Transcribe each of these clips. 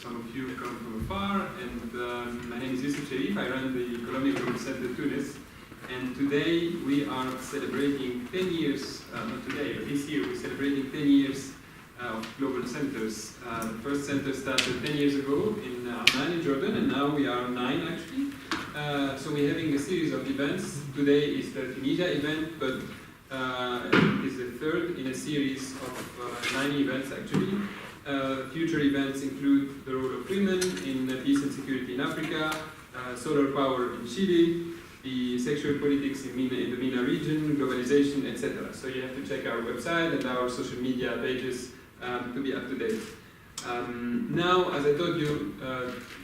some of you come from afar, and my name is Yusuf Sharif. I run the Colombian Global Center Tunis, and today we are celebrating 10 years, not today, but this year we're celebrating 10 years of global centers. The first center started 10 years ago in Amman in Jordan, and now we are 9 actually. So we're having a series of events. Today is the Tunisia event, but it is the third in a series of 9 events actually. Future events include the role of women in peace and security in Africa, solar power in Chile, the sexual politics in the MENA region, globalization, etc. So you have to check our website and our social media pages to be up to date. Now, as I told you,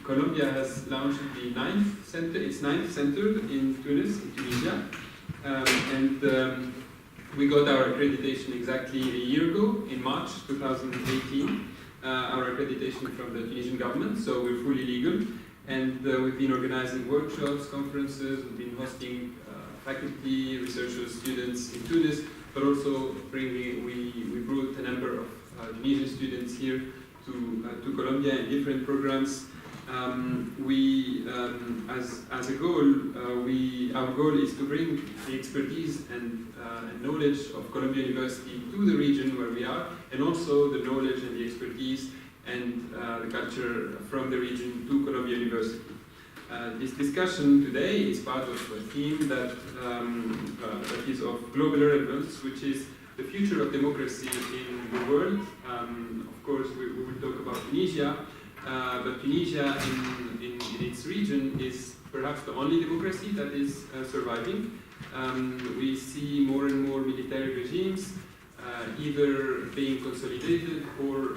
Colombia has launched its 9th center in Tunis, in Tunisia, and we got our accreditation exactly a year ago, in March 2018, our accreditation from the Tunisian government, so we're fully legal. And we've been organizing workshops, conferences, we've been hosting faculty, researchers, students in Tunis, but also we brought a number of Tunisian students here to Colombia in different programs. As a goal, our goal is to bring the expertise and knowledge of Columbia University to the region where we are, and also the knowledge and the expertise and the culture from the region to Columbia University. This discussion today is part of a theme that is of global relevance, which is the future of democracy in the world. Of course, we will talk about Tunisia, but Tunisia in its region is perhaps the only democracy that is surviving. We see more and more military regimes either being consolidated or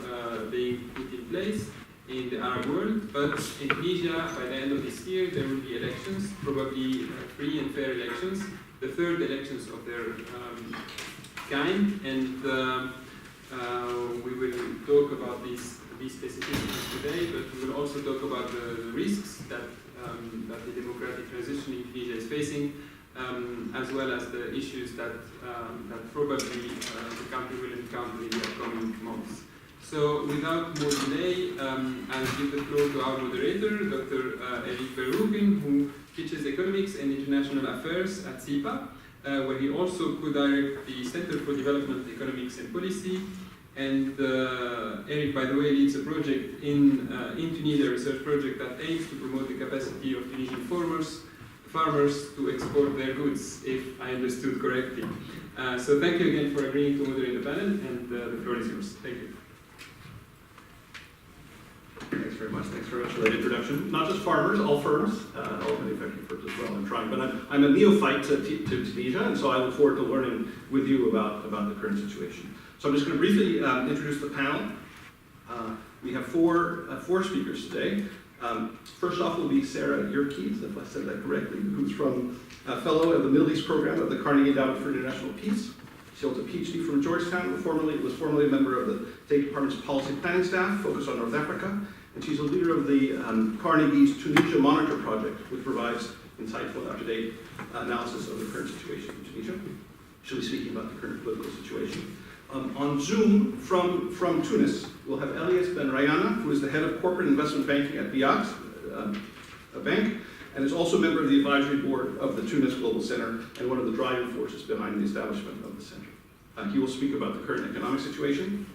being put in place in the Arab world. But in Tunisia, by the end of this year, there will be elections, probably free and fair elections, the third elections of their kind, and we will talk about these specificities today, but we will also talk about the risks that the democratic transition in Tunisia is facing, as well as the issues that probably the country will encounter in the upcoming months. So without more delay, I'll give the floor to our moderator, Dr. Eric Verhoeven, who teaches economics and international affairs at CIPA, where he also co-directs the Center for Development, Economics and Policy. And Eric, by the way, leads a project in Tunisia, a research project that aims to promote the capacity of Tunisian farmers to export their goods, if I understood correctly. So thank you again for agreeing to moderate the panel, and the floor is yours. Thank you. Thanks very much. Thanks very much for that introduction. Not just farmers, all firms, all manufacturing firms as well. I'm trying, but I'm a neophyte to Tunisia, and so I look forward to learning with you about the current situation. So I'm just going to briefly introduce the panel. We have four speakers today. First off will be Sarah Yerkes, if I said that correctly, who's from a fellow of the Middle East program of the Carnegie Endowment for International Peace. She holds a PhD from Georgetown, was formerly a member of the State Department's policy planning staff, focused on North Africa, and she's a leader of the Carnegie's Tunisia Monitor Project, which provides insightful and up-to-date analysis of the current situation in Tunisia. She'll be speaking about the current political situation. On Zoom from Tunis, we'll have Elias Ben Rayana, who is the head of corporate investment banking at BIAT, a bank, and is also a member of the advisory board of the Tunis Global Center and one of the driving forces behind the establishment of the center. He will speak about the current economic situation.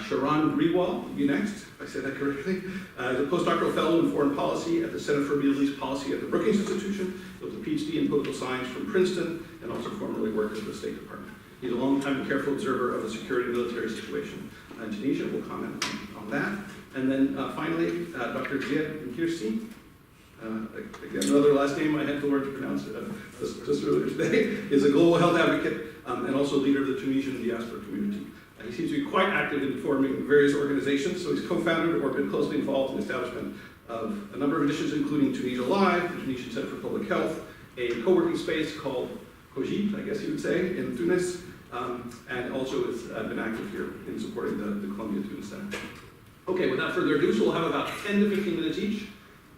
Sharon Grewal will be next, if I say that correctly, is a postdoctoral fellow in foreign policy at the Center for Middle East Policy at the Brookings Institution. He holds a PhD in political science from Princeton and also formerly worked at the State Department. He's a long-time and careful observer of the security and military situation in Tunisia. We'll comment on that. And then finally, Dr. Ziad Nkirsi, again, another last name I had to learn to pronounce just earlier today, is a global health advocate and also leader of the Tunisian diaspora community. He seems to be quite active in forming various organizations, so he's co-founded or been closely involved in the establishment of a number of initiatives, including Tunisia Live, the Tunisian Center for Public Health, a co-working space called COGIT, I guess you would say, in Tunis, and also has been active here in supporting the Columbia Tunis Center. Okay, without further ado, so we'll have about 10 to 15 minutes each.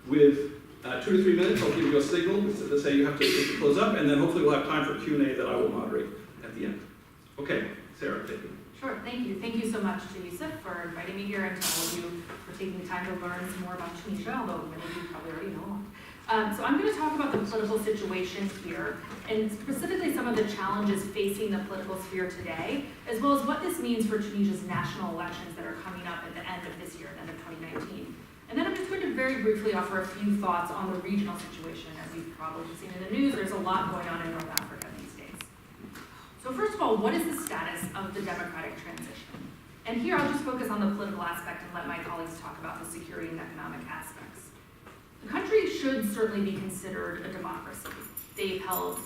With 2 to 3 minutes, I'll give you a signal to say you have to close up, and then hopefully we'll have time for Q&A that I will moderate at the end. Okay, Sarah, take it. Sure, thank you. Thank you so much to Yusuf for inviting me here, and to all of you for for taking the time to learn some more about Tunisia, although many of you probably already know. So I'm going to talk about the political situation here, and specifically some of the challenges facing the political sphere today, as well as what this means for Tunisia's national elections that are coming up at the end of this year, the end of 2019. And then I'm just going to very briefly offer a few thoughts on the regional situation. As you've probably seen in the news, there's a lot going on in North Africa these days. So first of all, what is the status of the democratic transition? And here I'll just focus on the political aspect and let my colleagues talk about the security and economic aspects. The country should certainly be considered a democracy. They've held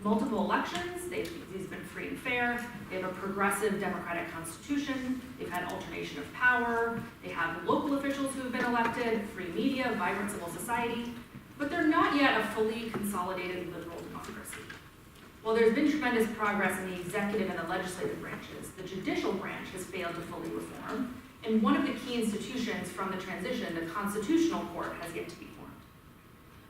multiple elections, these have been free and fair, they have a progressive democratic constitution, they've had alternation of power, they have local officials who have been elected, free media, vibrant civil society, but they're not yet a fully consolidated liberal democracy. While there's been tremendous progress in the executive and the legislative branches, the judicial branch has failed to fully reform, and one of the key institutions from the transition, the Constitutional Court, has yet to be formed.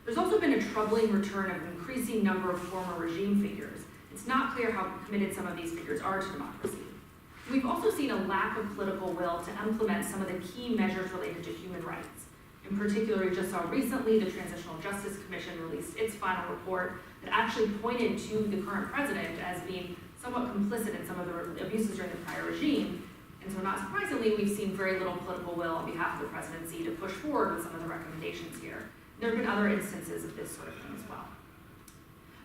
There's also been a troubling return of an increasing number of former regime figures. It's not clear how committed some of these figures are to democracy. We've also seen a lack of political will to implement some of the key measures related to human rights. In particular, we just saw recently the Transitional Justice Commission released its final report that actually pointed to the current president as being somewhat complicit in some of the abuses during the prior regime. And so not surprisingly, we've seen very little political will on behalf of the presidency to push forward with some of the recommendations here. There have been other instances of this sort of thing as well.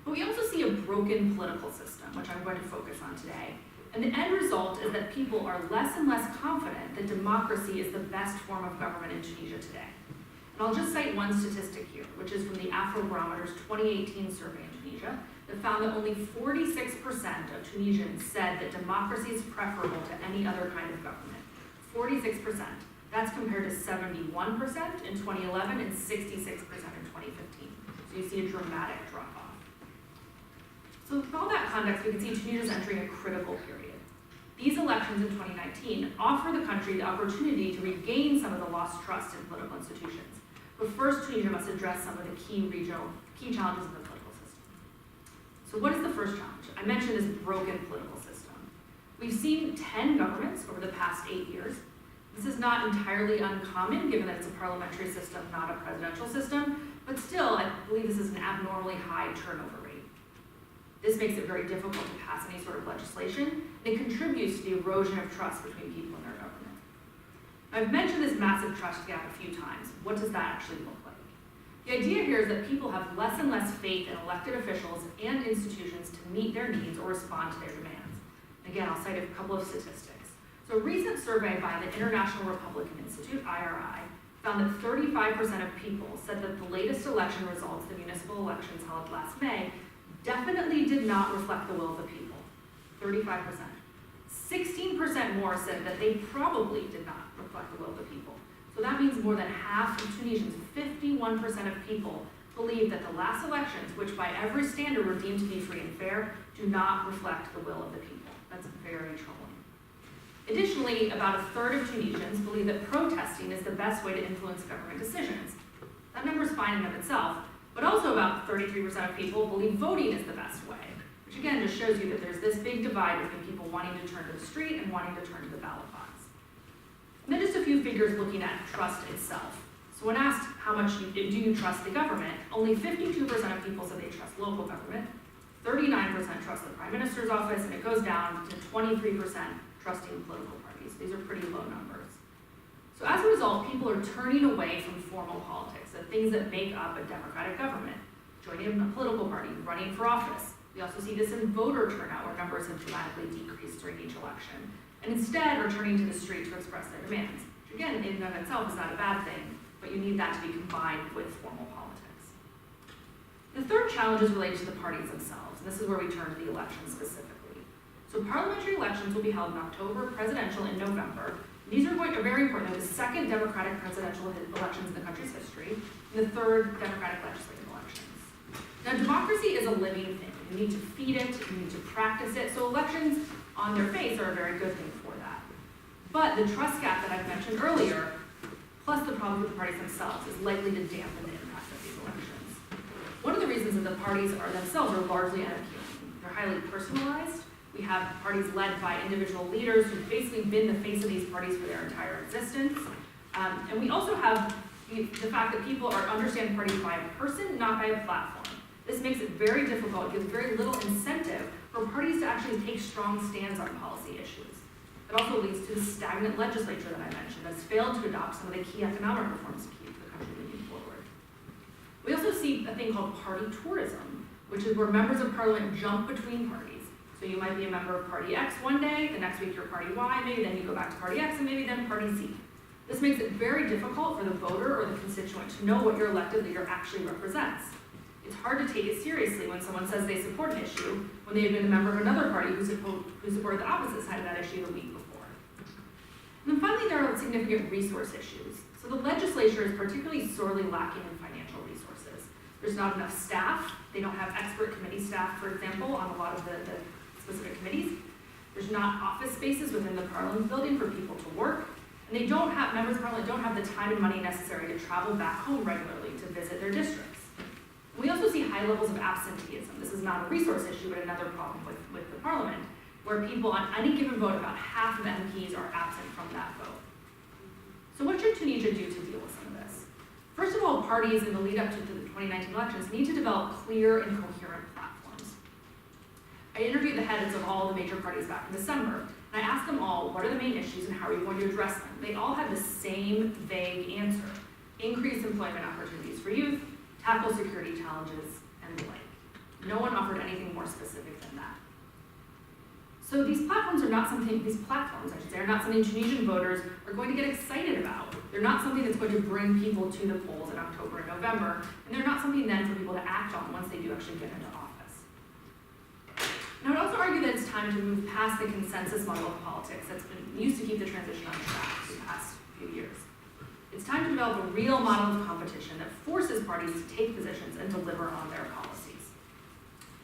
But we also see a broken political system, which I'm going to focus on today. And the end result is that people are less and less confident that democracy is the best form of government in Tunisia today. And I'll just cite one statistic here, which is from the Afrobarometer's 2018 survey in Tunisia, that found that only 46% of Tunisians said that democracy is preferable to any other kind of government. 46%. That's compared to 71% in 2011 and 66% in 2015. So you see a dramatic drop-off. So with all that context, we can see Tunisia is entering a critical period. These elections in 2019 offer the country the opportunity to regain some of the lost trust in political institutions. But first, Tunisia must address some of the key challenges in the political system. So what is the first challenge? I mentioned this broken political system. We've seen 10 governments over the past 8 years. This is not entirely uncommon, given that it's a parliamentary system, not a presidential system, but still, I believe this is an abnormally high turnover rate. This makes it very difficult to pass any sort of legislation, and it contributes to the erosion of trust between people and their government. I've mentioned this massive trust gap a few times. What does that actually look like? The idea here is that people have less and less faith in elected officials and institutions to meet their needs or respond to their demands. Again, I'll cite a couple of statistics. So a recent survey by the International Republican Institute, IRI, found that 35% of people said that the latest election results, the municipal elections held last May, definitely did not reflect the will of the people. 35%. 16% more said that they probably did not reflect the will of the people. So that means more than half of Tunisians, 51% of people, believe that the last elections, which by every standard were deemed to be free and fair, do not reflect the will of the people. That's very troubling. Additionally, about a third of Tunisians believe that protesting is the best way to influence government decisions. That number is fine in and of itself, but also about 33% of people believe voting is the best way, which again just shows you that there's this big divide between people wanting to turn to the street and wanting to turn to the ballot box. And then just a few figures looking at trust itself. So when asked how much do you trust the government, only 52% of people said they trust local government, 39% trust the Prime Minister's office, and it goes down to 23% trusting political parties. These are pretty low numbers. So as a result, people are turning away from formal politics, the things that make up a democratic government, joining a political party, running for office. We also see this in voter turnout, where numbers have dramatically decreased during each election, and instead are turning to the street to express their demands, which again, in and of itself is not a bad thing, but you need that to be combined with formal politics. The third challenge is related to the parties themselves, and this is where we turn to the elections specifically. So parliamentary elections will be held in October, presidential in November. These are very important. They're the second democratic presidential elections in the country's history, and the third democratic legislative elections. Now, democracy is a living thing. You need to feed it, you need to practice it, so elections on their face are a very good thing for that. But the trust gap that I've mentioned earlier, plus the problem with the parties themselves, is likely to dampen the impact of these elections. One of the reasons is that the parties themselves are largely unappealing. They're highly personalized. We have parties led by individual leaders who've basically been the face of these parties for their entire existence. And we also have the fact that people understand parties by a person, not by a platform. This makes it very difficult, gives very little incentive for parties to actually take strong stands on policy issues. It also leads to the stagnant legislature that I mentioned that's failed to adopt some of the key economic reforms to keep the country moving forward. We also see a thing called party tourism, which is where members of parliament jump between parties. So you might be a member of party X one day, the next week you're party Y, maybe then you go back to party X, and maybe then party Z. This makes it very difficult for the voter or the constituent to know what your elected leader actually represents. It's hard to take it seriously when someone says they support an issue when they've been a member of another party who supported the opposite side of that issue the week before. And then finally, there are significant resource issues. So the legislature is particularly sorely lacking in financial resources. There's not enough staff. They don't have expert committee staff, for example, on a lot of the specific committees. There's not office spaces within the Parliament building for people to work. And members of Parliament don't have the time and money necessary to travel back home regularly to visit their districts. We also see high levels of absenteeism. This is not a resource issue, but another problem with the Parliament, where people on any given vote, about half of MPs are absent from that vote. So what should Tunisia do to deal with some of this? First of all, parties in the lead up to the 2019 elections need to develop clear and coherent platforms. I interviewed the heads of all the major parties back in December, and I asked them all, what are the main issues and how are you going to address them? They all had the same vague answer: increase employment opportunities for youth, tackle security challenges, and the like. No one offered anything more specific than that. So these platforms, are not something Tunisian voters are going to get excited about. They're not something that's going to bring people to the polls in October and November, and they're not something then for people to act on once they do actually get into office. And I would also argue that it's time to move past the consensus model of politics that's been used to keep the transition on track for the past few years. It's time to develop a real model of competition that forces parties to take positions and deliver on their policies.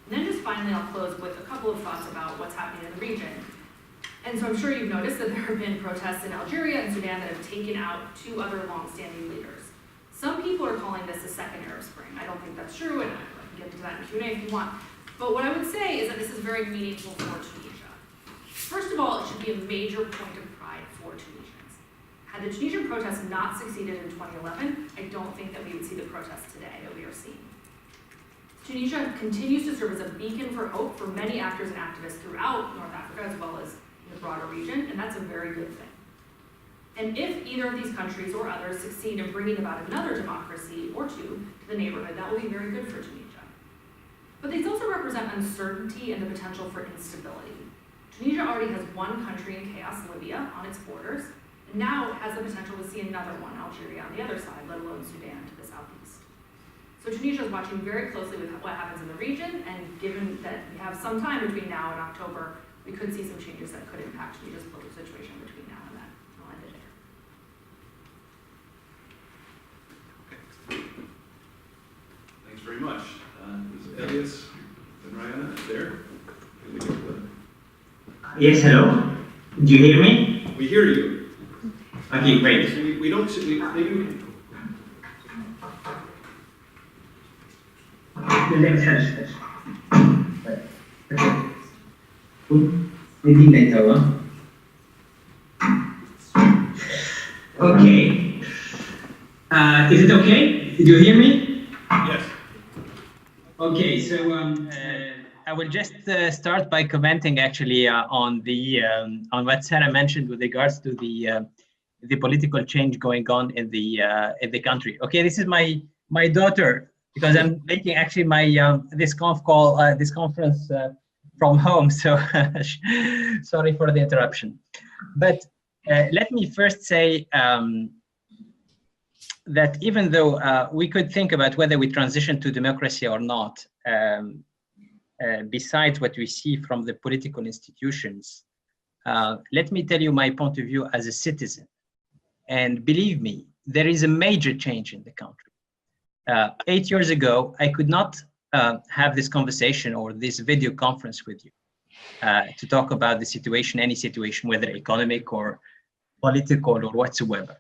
And then just finally, I'll close with a couple of thoughts about what's happening in the region. And so I'm sure you've noticed that there have been protests in Algeria and Sudan that have taken out two other long-standing leaders. Some people are calling this a second Arab Spring. I don't think that's true, and I can get into that in Q&A if you want. But what I would say is that this is very meaningful for Tunisia. First of all, it should be a major point of pride for Tunisians. Had the Tunisian protests not succeeded in 2011, I don't think that we would see the protests today that we are seeing. Tunisia continues to serve as a beacon for hope for many actors and activists throughout North Africa as well as the broader region, and that's a very good thing. And if either of these countries or others succeed in bringing about another democracy or two to the neighborhood, that will be very good for Tunisia. But these also represent uncertainty and the potential for instability. Tunisia already has one country in chaos, Libya, on its borders, and now it has the potential to see another one, Algeria, on the other side, let alone Sudan to the southeast. So Tunisia is watching very closely with what happens in the region, and given that we have some time between now and October, we could see some changes that could impact Tunisia's political situation between now and then. I'll end it there. Okay. Thanks very much. Is Elias and Rihanna there? Can we get the... Yes, hello. Do you hear me? We hear you. Okay, great. We don't see... maybe... Let's have maybe later. Okay. Is it okay? Did you hear me? Yes. Okay, so I will just start by commenting actually on what Sarah mentioned with regards to the political change going on in the country. Okay, this is my daughter, because I'm making actually my this conference from home, so sorry for the interruption. But let me first say that even though we could think about whether we transition to democracy or not, besides what we see from the political institutions, let me tell you my point of view as a citizen. And believe me, there is a major change in the country. 8 years ago, I could not have this conversation or this video conference with you to talk about the situation, any situation, whether economic or political or whatsoever.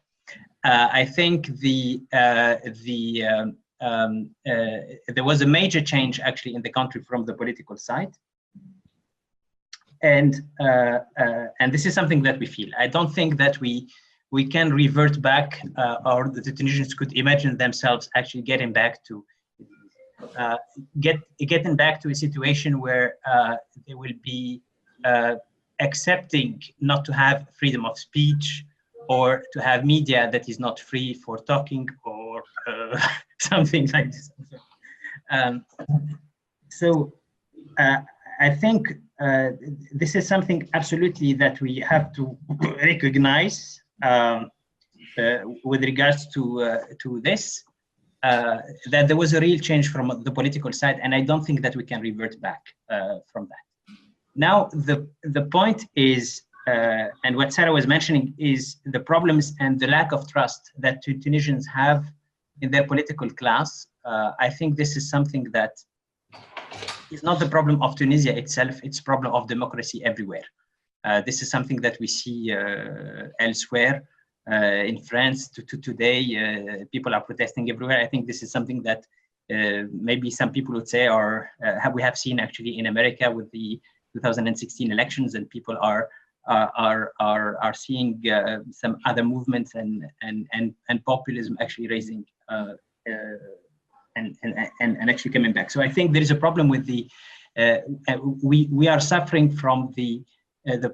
I think there was a major change actually in the country from the political side, and this is something that we feel. I don't think that we we can revert back, or the Tunisians could imagine themselves actually getting back to getting back to a situation where they will be accepting not to have freedom of speech, or to have media that is not free for talking, or something like this. So I think this is something absolutely that we have to recognize with regards to this, that there was a real change from the political side, and I don't think that we can revert back from that. Now, the point is, and what Sarah was mentioning, is the problems and the lack of trust that Tunisians have in their political class. I think this is something that is not the problem of Tunisia itself, it's a problem of democracy everywhere. This is something that we see elsewhere. In France today, people are protesting everywhere. I think this is something that maybe some people would say, or we have seen actually in America with the 2016 elections, and people are seeing some other movements and populism actually raising and actually coming back. So I think there is a problem with the we are suffering from the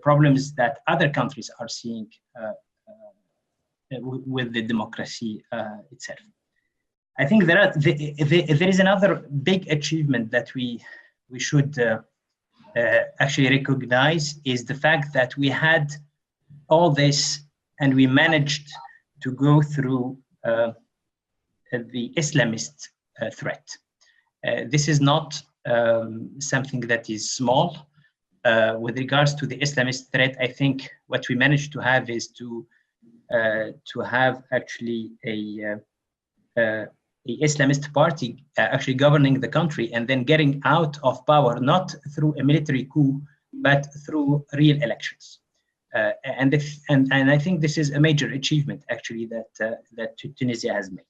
problems that other countries are seeing with the democracy itself. I think there is another big achievement that we should actually recognize, is the fact that we had all this and we managed to go through the Islamist threat. This is not something that is small. With regards to the Islamist threat, I think what we managed to have is to have actually a Islamist party actually governing the country, and then getting out of power, not through a military coup, but through real elections. And I think this is a major achievement actually that Tunisia has made.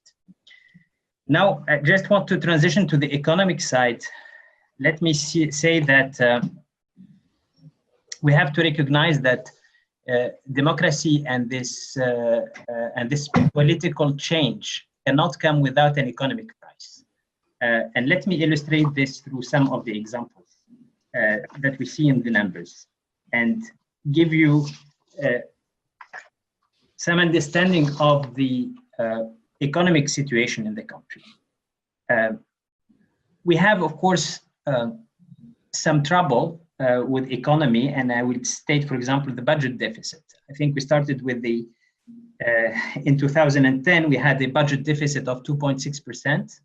Now, I just want to transition to the economic side. Let me say that we have to recognize that democracy and this political change cannot come without an economic price. And let me illustrate this through some of the examples that we see in the numbers, and give you some understanding of the economic situation in the country. We have, of course, some trouble with economy, and I will state, for example, the budget deficit. I think we started with the in 2010, we had a budget deficit of 2.6%.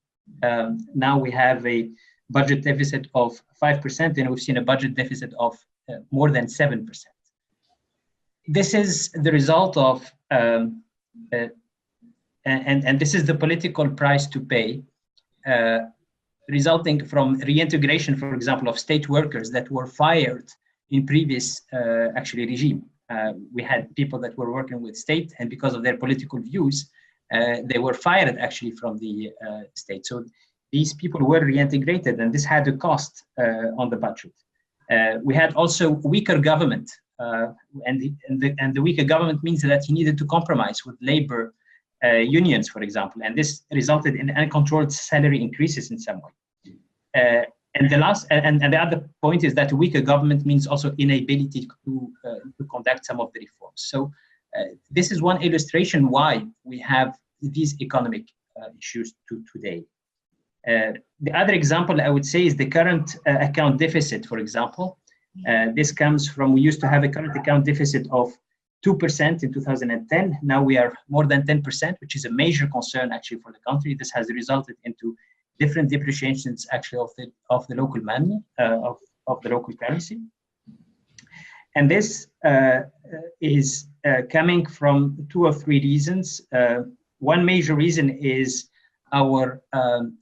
Now we have a budget deficit of 5%, and we've seen a budget deficit of more than 7%. This is the result of, and this is the political price to pay, resulting from reintegration, for example, of state workers that were fired in previous actually regime. We had people that were working with state, and because of their political views, they were fired actually from the state. So these people were reintegrated, and this had a cost on the budget. We had also weaker government, and the weaker government means that you needed to compromise with labor unions, for example, and this resulted in uncontrolled salary increases in some way. And the other point is that weaker government means also inability to conduct some of the reforms. So this is one illustration why we have these economic issues today. The other example I would say is the current account deficit, for example. This comes from, we used to have a current account deficit of 2% in 2010. Now we are more than 10%, which is a major concern actually for the country. This has resulted into different depreciations actually of the local money, of the local currency. And this is coming from 2 or 3 reasons. One major reason is our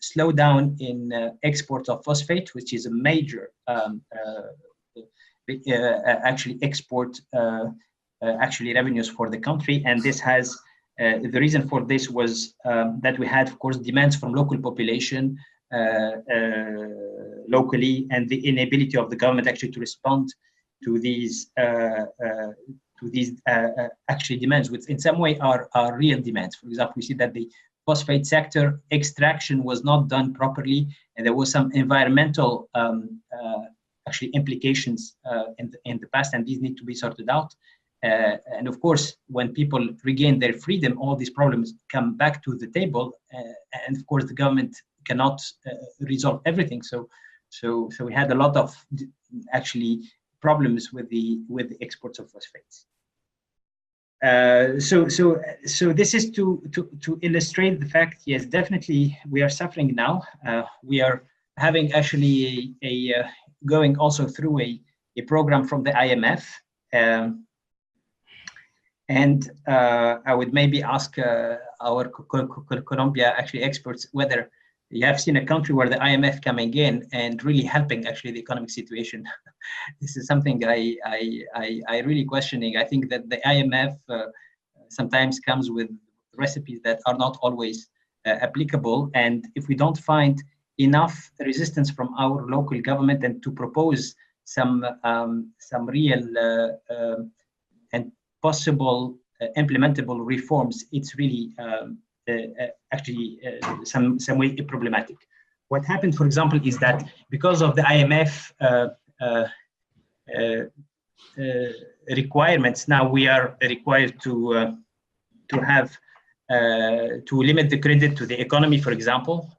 slowdown in exports of phosphate, which is a major actually export actually revenues for the country. And this has the reason for this was that we had, of course, demands from local population locally, and the inability of the government actually to respond to these these actually demands, which in some way are real demands. For example, we see that the phosphate sector extraction was not done properly, and there was some environmental actually implications in the past, and these need to be sorted out. And of course, when people regain their freedom, all these problems come back to the table, and of course, the government cannot resolve everything. So we had a lot of actually problems with the exports of phosphates. So this is to illustrate the fact. Yes, definitely we are suffering now. We are having actually a going also through a program from the IMF. And I would maybe ask our Colombia actually experts whether you have seen a country where the IMF coming in and really helping actually the economic situation. This is something I really questioning. I think that the IMF sometimes comes with recipes that are not always applicable. And if we don't find enough resistance from our local government and to propose some real and possible implementable reforms, it's really actually some way problematic. What happened, for example, is that because of the IMF requirements, now we are required to have to limit the credit to the economy, for example.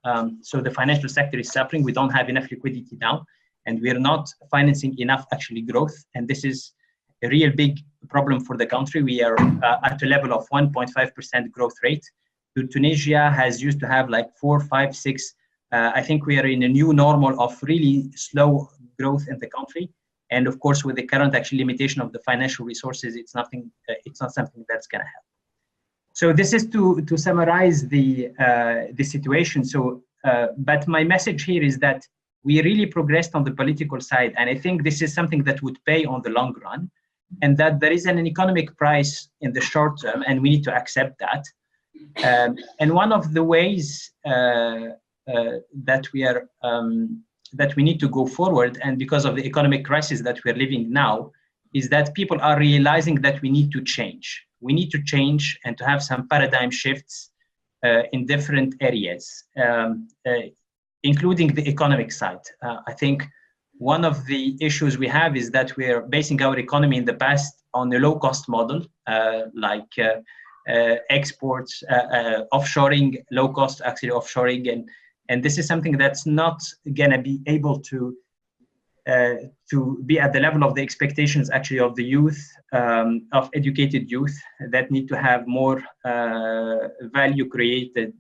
So the financial sector is suffering. We don't have enough liquidity now, and we are not financing enough actually growth. And this is a real big problem for the country. We are at a level of 1.5% growth rate. Tunisia has used to have like 4, 5, 6. I think we are in a new normal of really slow growth in the country. And of course, with the current actually limitation of the financial resources, it's not something that's going to help. So this is to summarize the situation. So, but my message here is that we really progressed on the political side, and I think this is something that would pay on the long run, and that there is an economic price in the short term, and we need to accept that. And one of the ways that we are that we need to go forward, and because of the economic crisis that we're living now, is that people are realizing that we need to change. We need to change and to have some paradigm shifts in different areas, including the economic side. I think one of the issues we have is that we're basing our economy in the past on a low-cost model, like exports, offshoring, low-cost actually offshoring, and this is something that's not gonna be able to be at the level of the expectations actually of the youth, of educated youth that need to have more value created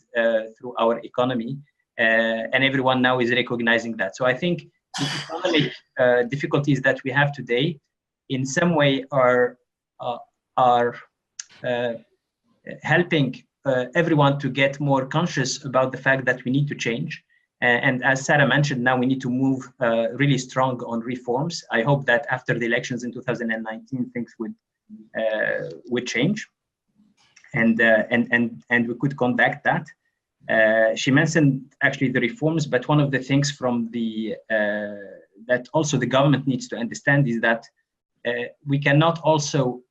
through our economy, and everyone now is recognizing that. So I think the economic difficulties that we have today, in some way, are helping everyone to get more conscious about the fact that we need to change. And as Sarah mentioned, now we need to move really strong on reforms. I hope that after the elections in 2019, things would change, and we could conduct that. She mentioned actually the reforms, but one of the things from the that also the government needs to understand is that we cannot also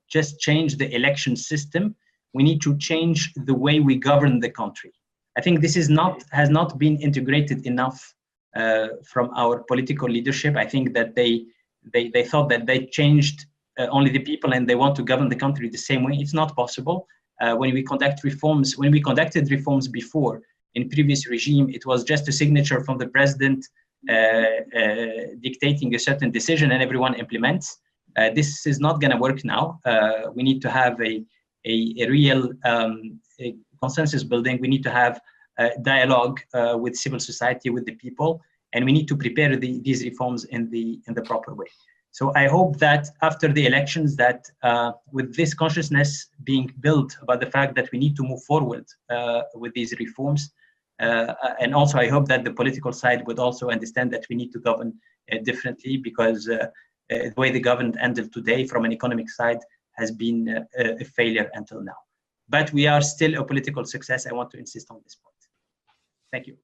just change the election system. We need to change the way we govern the country. I think this has not been integrated enough from our political leadership. I think that they thought that they changed only the people and they want to govern the country the same way. It's not possible. When we conducted reforms before in previous regime, it was just a signature from the president dictating a certain decision and everyone implements. This is not going to work now. We need to have a real consensus building. We need to have dialogue with civil society, with the people, and we need to prepare these reforms in the proper way. So I hope that after the elections, that with this consciousness being built about the fact that we need to move forward with these reforms, and also I hope that the political side would also understand that we need to govern differently, because the way the government ended today from an economic side has been a failure until now. But we are still a political success. I want to insist on this point. Thank you.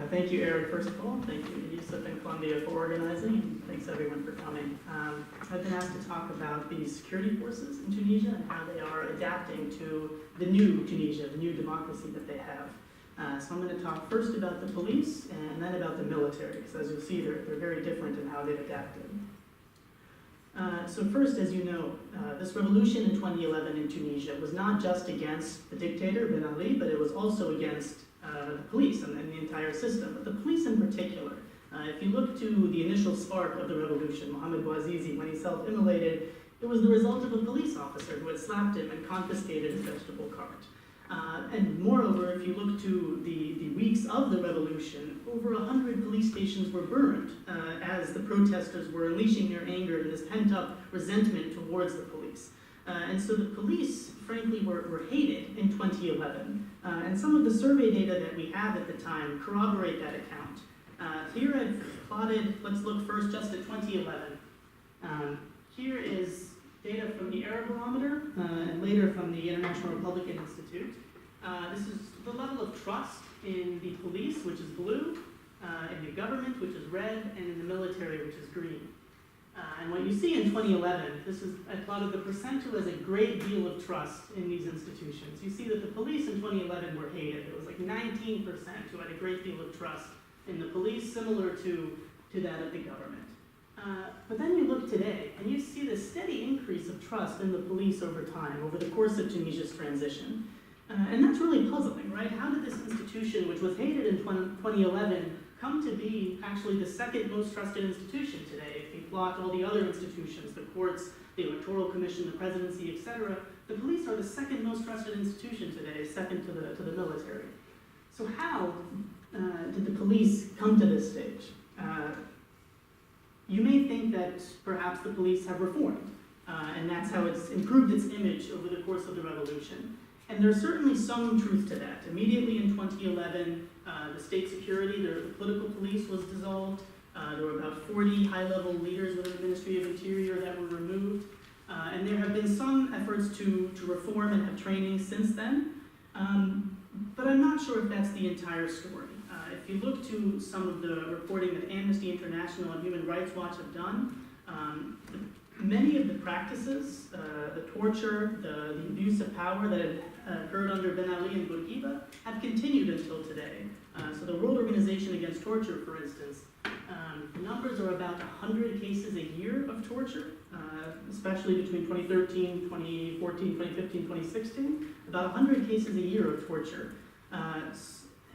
Thank you, Eric, first of all. Thank you, Yusuf and Columbia, for organizing, and thanks everyone for coming. I've been asked to talk about the security forces in Tunisia and how they are adapting to the new Tunisia, the new democracy that they have. So I'm going to talk first about the police and then about the military, because as you'll see, they're very different in how they've adapted. So first, as you know, this revolution in 2011 in Tunisia was not just against the dictator, Ben Ali, but it was also against the police and the entire system, but the police in particular. If you look to the initial spark of the revolution, Mohamed Bouazizi, when he self-immolated, it was the result of a police officer who had slapped him and confiscated his vegetable cart. And moreover, if you look to the weeks of the revolution, over 100 police stations were burned as the protesters were unleashing their anger and this pent-up resentment towards the police. And so the police, frankly, were hated in 2011. And some of the survey data that we have at the time corroborate that account. Here I've plotted, let's look first just at 2011. Here is data from the Arabarometer and later from the International Republican Institute. This is the level of trust in the police, which is blue, in the government, which is red, and in the military, which is green. And what you see in 2011, I plotted the percent who has a great deal of trust in these institutions. You see that the police in 2011 were hated. It was like 19% who had a great deal of trust in the police, similar to that of the government. But then you look today, and you see the steady increase of trust in the police over time, over the course of Tunisia's transition. And that's really puzzling, right? How did this institution, which was hated in 2011, come to be actually the second most trusted institution today? If you plot all the other institutions, the courts, the Electoral Commission, the presidency, etc., the police are the second most trusted institution today, second to the military. So how did the police come to this stage? You may think that perhaps the police have reformed, and that's how it's improved its image over the course of the revolution. And there's certainly some truth to that. Immediately in 2011, the state security, the political police was dissolved. There were about 40 high-level leaders within the Ministry of Interior that were removed. And there have been some efforts to reform and have training since then. But I'm not sure if that's the entire story. If you look to some of the reporting that Amnesty International and Human Rights Watch have done, many of the practices, the torture, the abuse of power that had occurred under Ben Ali and Bourguiba have continued until today. So the World Organization Against Torture, for instance, the numbers are about 100 cases a year of torture, especially between 2013, 2014, 2015, 2016, about 100 cases a year of torture.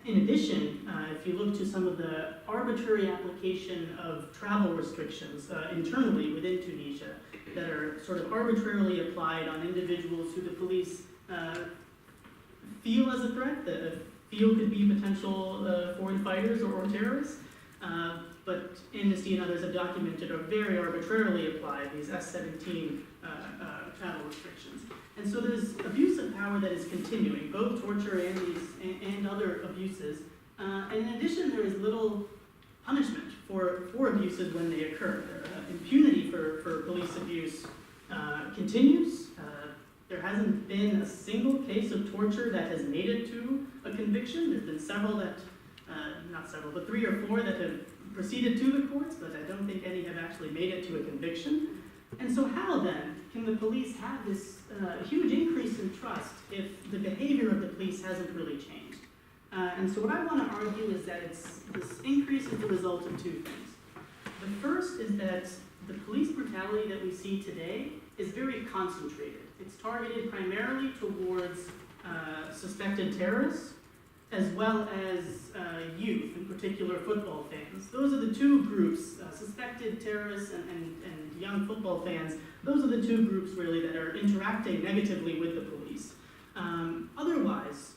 In addition, if you look to some of the arbitrary application of travel restrictions internally within Tunisia that are sort of arbitrarily applied on individuals who the police feel as a threat, that feel could be potential foreign fighters or terrorists, but Amnesty and others have documented are very arbitrarily applied, these S-17 travel restrictions. And so there's abuse of power that is continuing, both torture and other abuses. And in addition, there is little punishment for abuses when they occur. Impunity for police abuse continues. There hasn't been a single case of torture that has made it to a conviction. There's been several that, not several, but 3 or 4 that have proceeded to the courts, but I don't think any have actually made it to a conviction. And so how then can the police have this huge increase in trust if the behavior of the police hasn't really changed? And so what I want to argue is that this increase is the result of 2 things. The first is that the police brutality that we see today is very concentrated. It's targeted primarily towards suspected terrorists, as well as youth, in particular football fans. Those are the 2 groups, suspected terrorists and young football fans. Those are the 2 groups really that are interacting negatively with the police. Otherwise,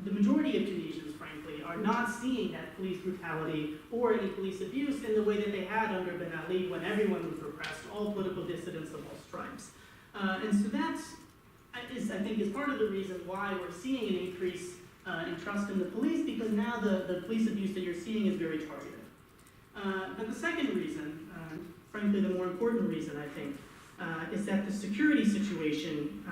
the majority of Tunisians, frankly, are not seeing that police brutality or any police abuse in the way that they had under Ben Ali when everyone was repressed, all political dissidents of all stripes. And so that is, I think, is part of the reason why we're seeing an increase in trust in the police, because now the police abuse that you're seeing is very targeted. But the second reason, frankly the more important reason I think, is that the security situation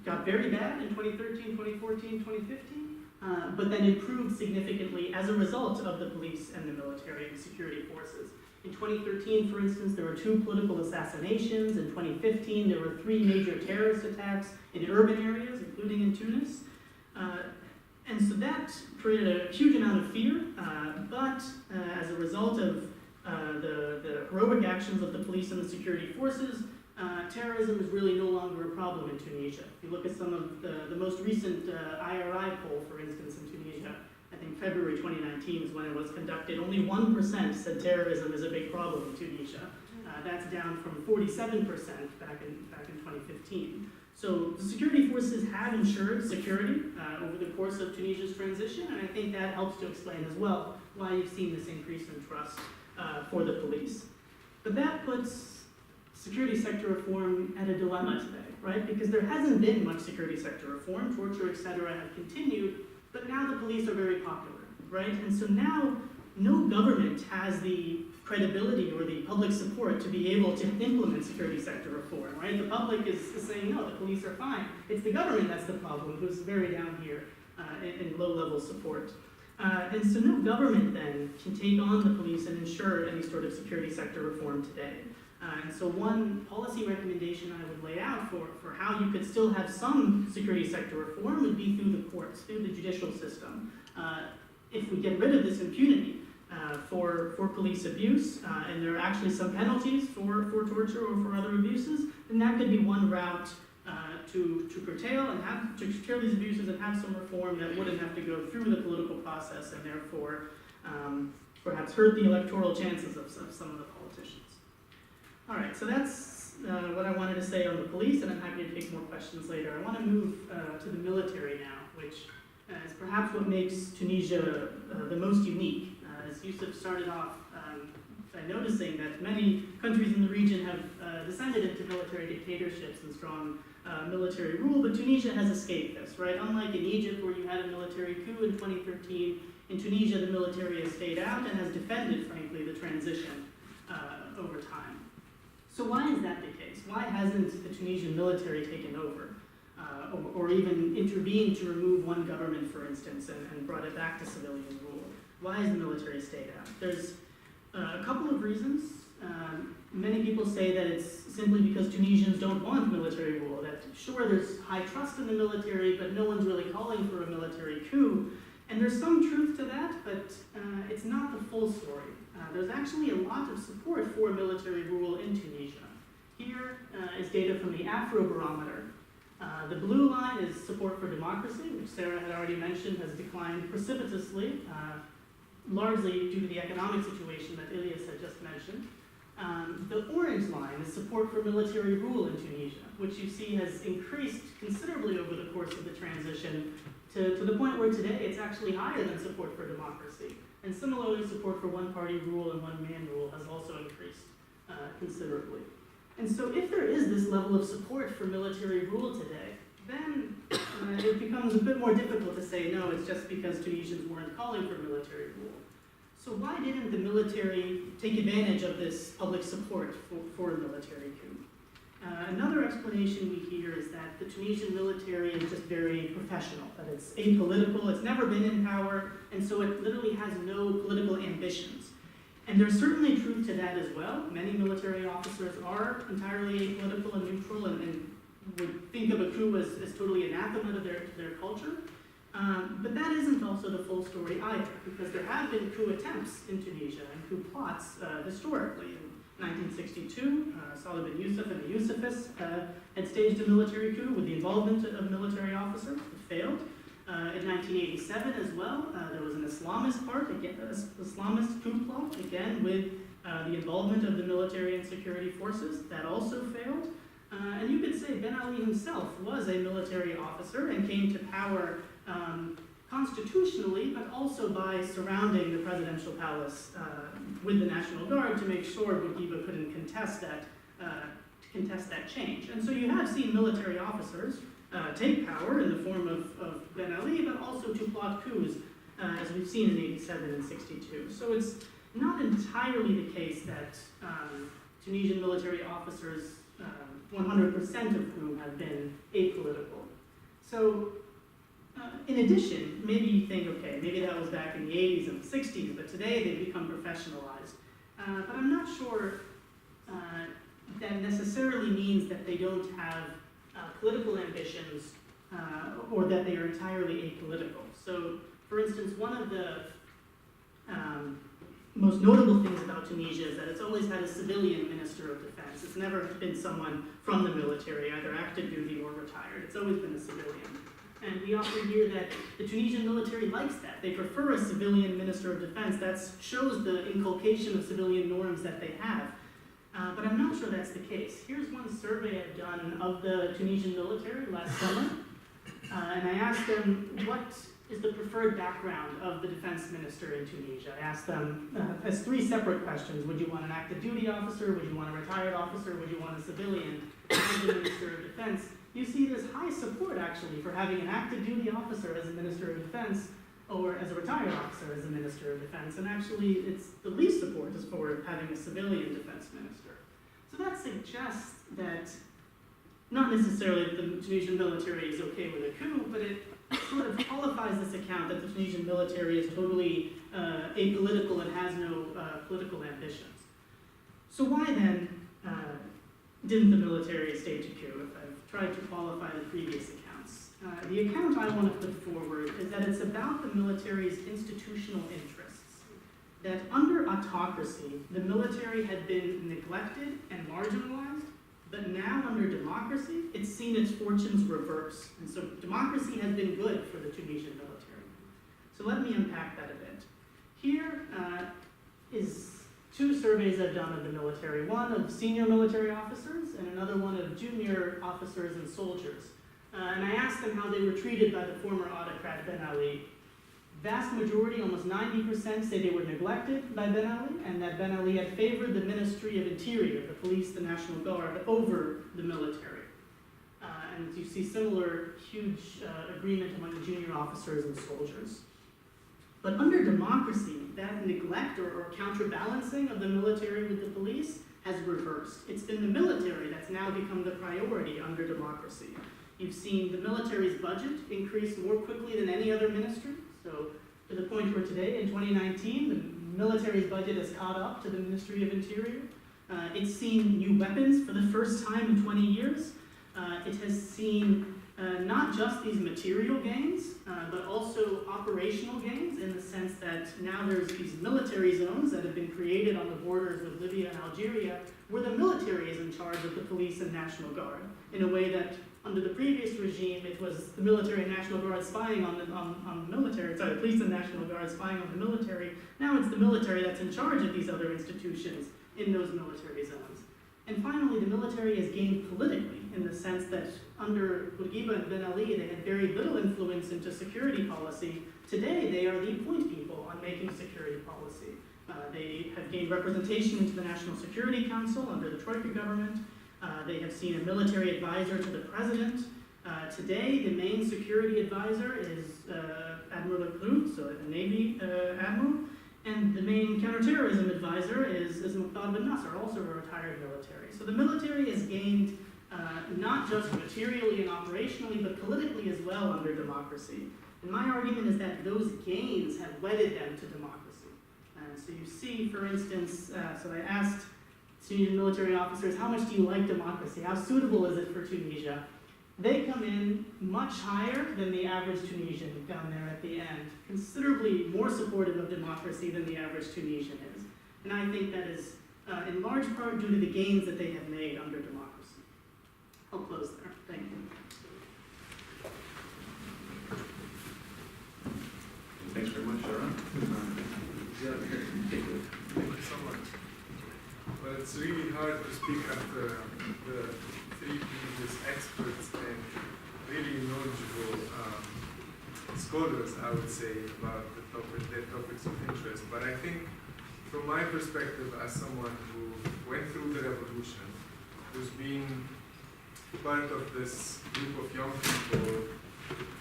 got very bad in 2013, 2014, 2015, but then improved significantly as a result of the police and the military and security forces. In 2013, for instance, there were 2 political assassinations. In 2015, there were 3 major terrorist attacks in urban areas, including in Tunis. And so that created a huge amount of fear, but as a result of the heroic actions of the police and the security forces, terrorism is really no longer a problem in Tunisia. If you look at some of the most recent IRI poll, for instance, in Tunisia, I think February 2019 is when it was conducted, only 1% said terrorism is a big problem in Tunisia. That's down from 47% back in 2015. So the security forces have ensured security over the course of Tunisia's transition, and I think that helps to explain as well why you've seen this increase in trust for the police. But that puts security sector reform at a dilemma today, right? Because there hasn't been much security sector reform, torture, etc. have continued, but now the police are very popular, right? And so now no government has the credibility or the public support to be able to implement security sector reform, right? The public is saying, no, the police are fine. It's the government that's the problem, who's very down here in low-level support. And so no government then can take on the police and ensure any sort of security sector reform today. And so one policy recommendation I would lay out for how you could still have some security sector reform would be through the courts, through the judicial system. If we get rid of this impunity for police abuse, and there are actually some penalties for torture or for other abuses, then that could be one route to curtail these abuses and have some reform that wouldn't have to go through the political process and therefore perhaps hurt the electoral chances of some of the politicians. All right, so that's what I wanted to say on the police, and I'm happy to take more questions later. I want to move to the military now, which is perhaps what makes Tunisia the most unique. As Yusuf started off by noticing that many countries in the region have descended into military dictatorships and strong military rule, but Tunisia has escaped this, right? Unlike in Egypt, where you had a military coup in 2013, in Tunisia the military has stayed out and has defended, frankly, the transition over time. So why is that the case? Why hasn't the Tunisian military taken over? Or even intervened to remove one government, for instance, and brought it back to civilian rule? Why has the military stayed out? There's a couple of reasons. Many people say that it's simply because Tunisians don't want military rule, that sure, there's high trust in the military, but no one's really calling for a military coup. And there's some truth to that, but it's not the full story. There's actually a lot of support for military rule in Tunisia. Here is data from the Afrobarometer. The blue line is support for democracy, which Sarah had already mentioned has declined precipitously, largely due to the economic situation that Ilyas had just mentioned. The orange line is support for military rule in Tunisia, which you see has increased considerably over the course of the transition to the point where today it's actually higher than support for democracy. And similarly, support for one-party rule and one-man rule has also increased considerably. And so if there is this level of support for military rule today, then it becomes a bit more difficult to say, no, it's just because Tunisians weren't calling for military rule. So why didn't the military take advantage of this public support for a military coup? Another explanation we hear is that the Tunisian military is just very professional, that it's apolitical, it's never been in power, and so it literally has no political ambitions. And there's certainly truth to that as well. Many military officers are entirely apolitical and neutral and would think of a coup as totally anathema to their culture. But that isn't also the full story either, because there have been coup attempts in Tunisia and coup plots historically. In 1962, Salih bin Yusuf and the Yusufists had staged a military coup with the involvement of military officers. It failed. In 1987 as well, there was an Islamist Islamist coup plot, again with the involvement of the military and security forces. That also failed. And you could say Ben Ali himself was a military officer and came to power constitutionally, but also by surrounding the presidential palace with the National Guard to make sure Bourguiba couldn't contest that change. And so you have seen military officers take power in the form of Ben Ali, but also to plot coups, as we've seen in 87 and 62. So it's not entirely the case that Tunisian military officers, 100% of whom have been apolitical. So In addition, maybe you think, okay, maybe that was back in the 80s and the 60s, but today they've become professionalized. But I'm not sure that necessarily means that they don't have political ambitions or that they are entirely apolitical. So, for instance, one of the most notable things about Tunisia is that it's always had a civilian minister of defense. It's never been someone from the military, either active duty or retired. It's always been a civilian. And we often hear that the Tunisian military likes that. They prefer a civilian minister of defense. That shows the inculcation of civilian norms that they have. But I'm not sure that's the case. Here's one survey I've done of the Tunisian military last summer. And I asked them, what is the preferred background of the defense minister in Tunisia? I asked them as 3 separate questions. Would you want an active duty officer? Would you want a retired officer? Would you want a civilian as the minister of defense? You see there's high support actually for having an active duty officer as a minister of defense or as a retired officer as a minister of defense. And actually it's the least support is for having a civilian defense minister. So that suggests that not necessarily that the Tunisian military is okay with a coup, but it sort of qualifies this account that the Tunisian military is totally apolitical and has no political ambitions. So why then didn't the military stage a coup? If I've tried to qualify the previous accounts. The account I want to put forward is that it's about the military's institutional interests. That under autocracy, the military had been neglected and marginalized, but now under democracy, it's seen its fortunes reverse. And so democracy has been good for the Tunisian military. So let me unpack that a bit. Here is 2 surveys I've done of the military. One of senior military officers and another one of junior officers and soldiers. And I asked them how they were treated by the former autocrat Ben Ali. Vast majority, almost 90%, say they were neglected by Ben Ali, and that Ben Ali had favored the Ministry of Interior, the police, the National Guard, over the military. And you see similar huge agreement among the junior officers and soldiers. But under democracy, that neglect or counterbalancing of the military with the police has reversed. It's been the military that's now become the priority under democracy. You've seen the military's budget increase more quickly than any other ministry. So to the point where today, in 2019, the military's budget has caught up to the Ministry of Interior. It's seen new weapons for the first time in 20 years. It has seen not just these material gains, but also operational gains in the sense that now there's these military zones that have been created on the borders of Libya and Algeria where the military is in charge of the police and National Guard in a way that under the previous regime, it was the military and National Guard spying on the military, sorry, the police and National Guard spying on the military. Now it's the military that's in charge of these other institutions in those military zones. And finally, the military has gained politically in the sense that under Bourguiba and Ben Ali, they had very little influence into security policy. Today, they are the point people on making security policy. They have gained representation into the National Security Council under the Troika government. They have seen a military advisor to the president. Today, the main security advisor is Admiral Leclerc, so a Navy admiral, and the main counterterrorism advisor is Muqtada bin Nasser, also a retired military. So the military has gained not just materially and operationally, but politically as well under democracy. And my argument is that those gains have wedded them to democracy. So you see, for instance, so I asked Tunisian military officers, how much do you like democracy? How suitable is it for Tunisia? They come in much higher than the average Tunisian down there at the end, considerably more supportive of democracy than the average Tunisian is. And I think that is in large part due to the gains that they have made under democracy. I'll close there. Thank you. Thanks very much, Sharon. Thank you so much. Well, it's really hard to speak after the 3 previous experts and really knowledgeable scholars, I would say, about their topics of interest. But I think, from my perspective, as someone who went through the revolution, who's been part of this group of young people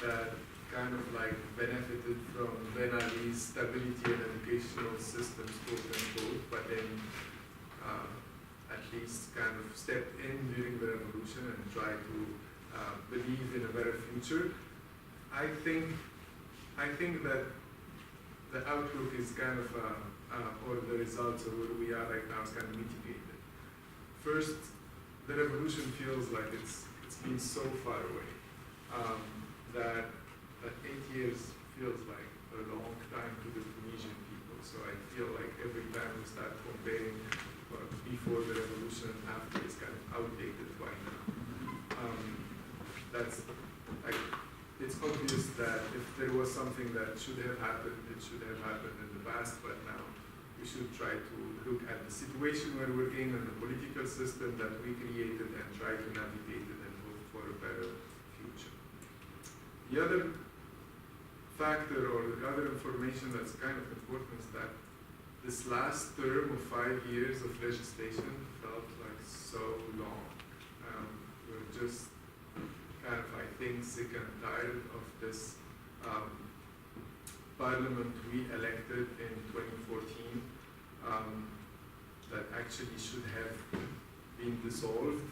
that kind of like benefited from Ben Ali's stability and educational systems, quote unquote, but then at least kind of stepped in during the revolution and tried to believe in a better future. I think that the outlook is kind of, or the results of where we are right now is kind of mitigated. First, the revolution feels like it's been so far away that 8 years feels like a long time to the Tunisian people. So I feel like every time we start comparing before the revolution and after, it's kind of outdated by now. It's obvious that if there was something that should have happened, it should have happened in the past, but now we should try to look at the situation where we're in and the political system that we created and try to navigate it and hope for a better future. The other factor or the other information that's kind of important is that this last term of 5 years of legislation felt like so long. We're just kind of, I think, sick and tired of this parliament we elected in 2014 that actually should have been dissolved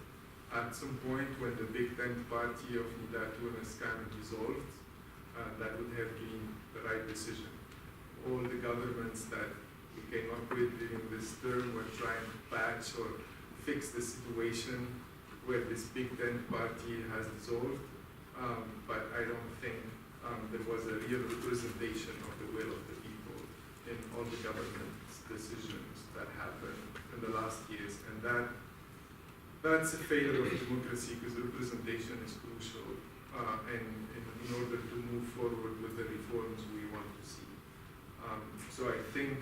at some point when the big tent party of Tunis kind of dissolved. That would have been the right decision. All the governments that we came up with during this term were trying to patch or fix the situation where this big tent party has dissolved, but I don't think there was a real representation of the will of the people in all the government's decisions that happened in the last years, and that's a failure of democracy because representation is crucial in order to move forward with the reforms we want to see. So I think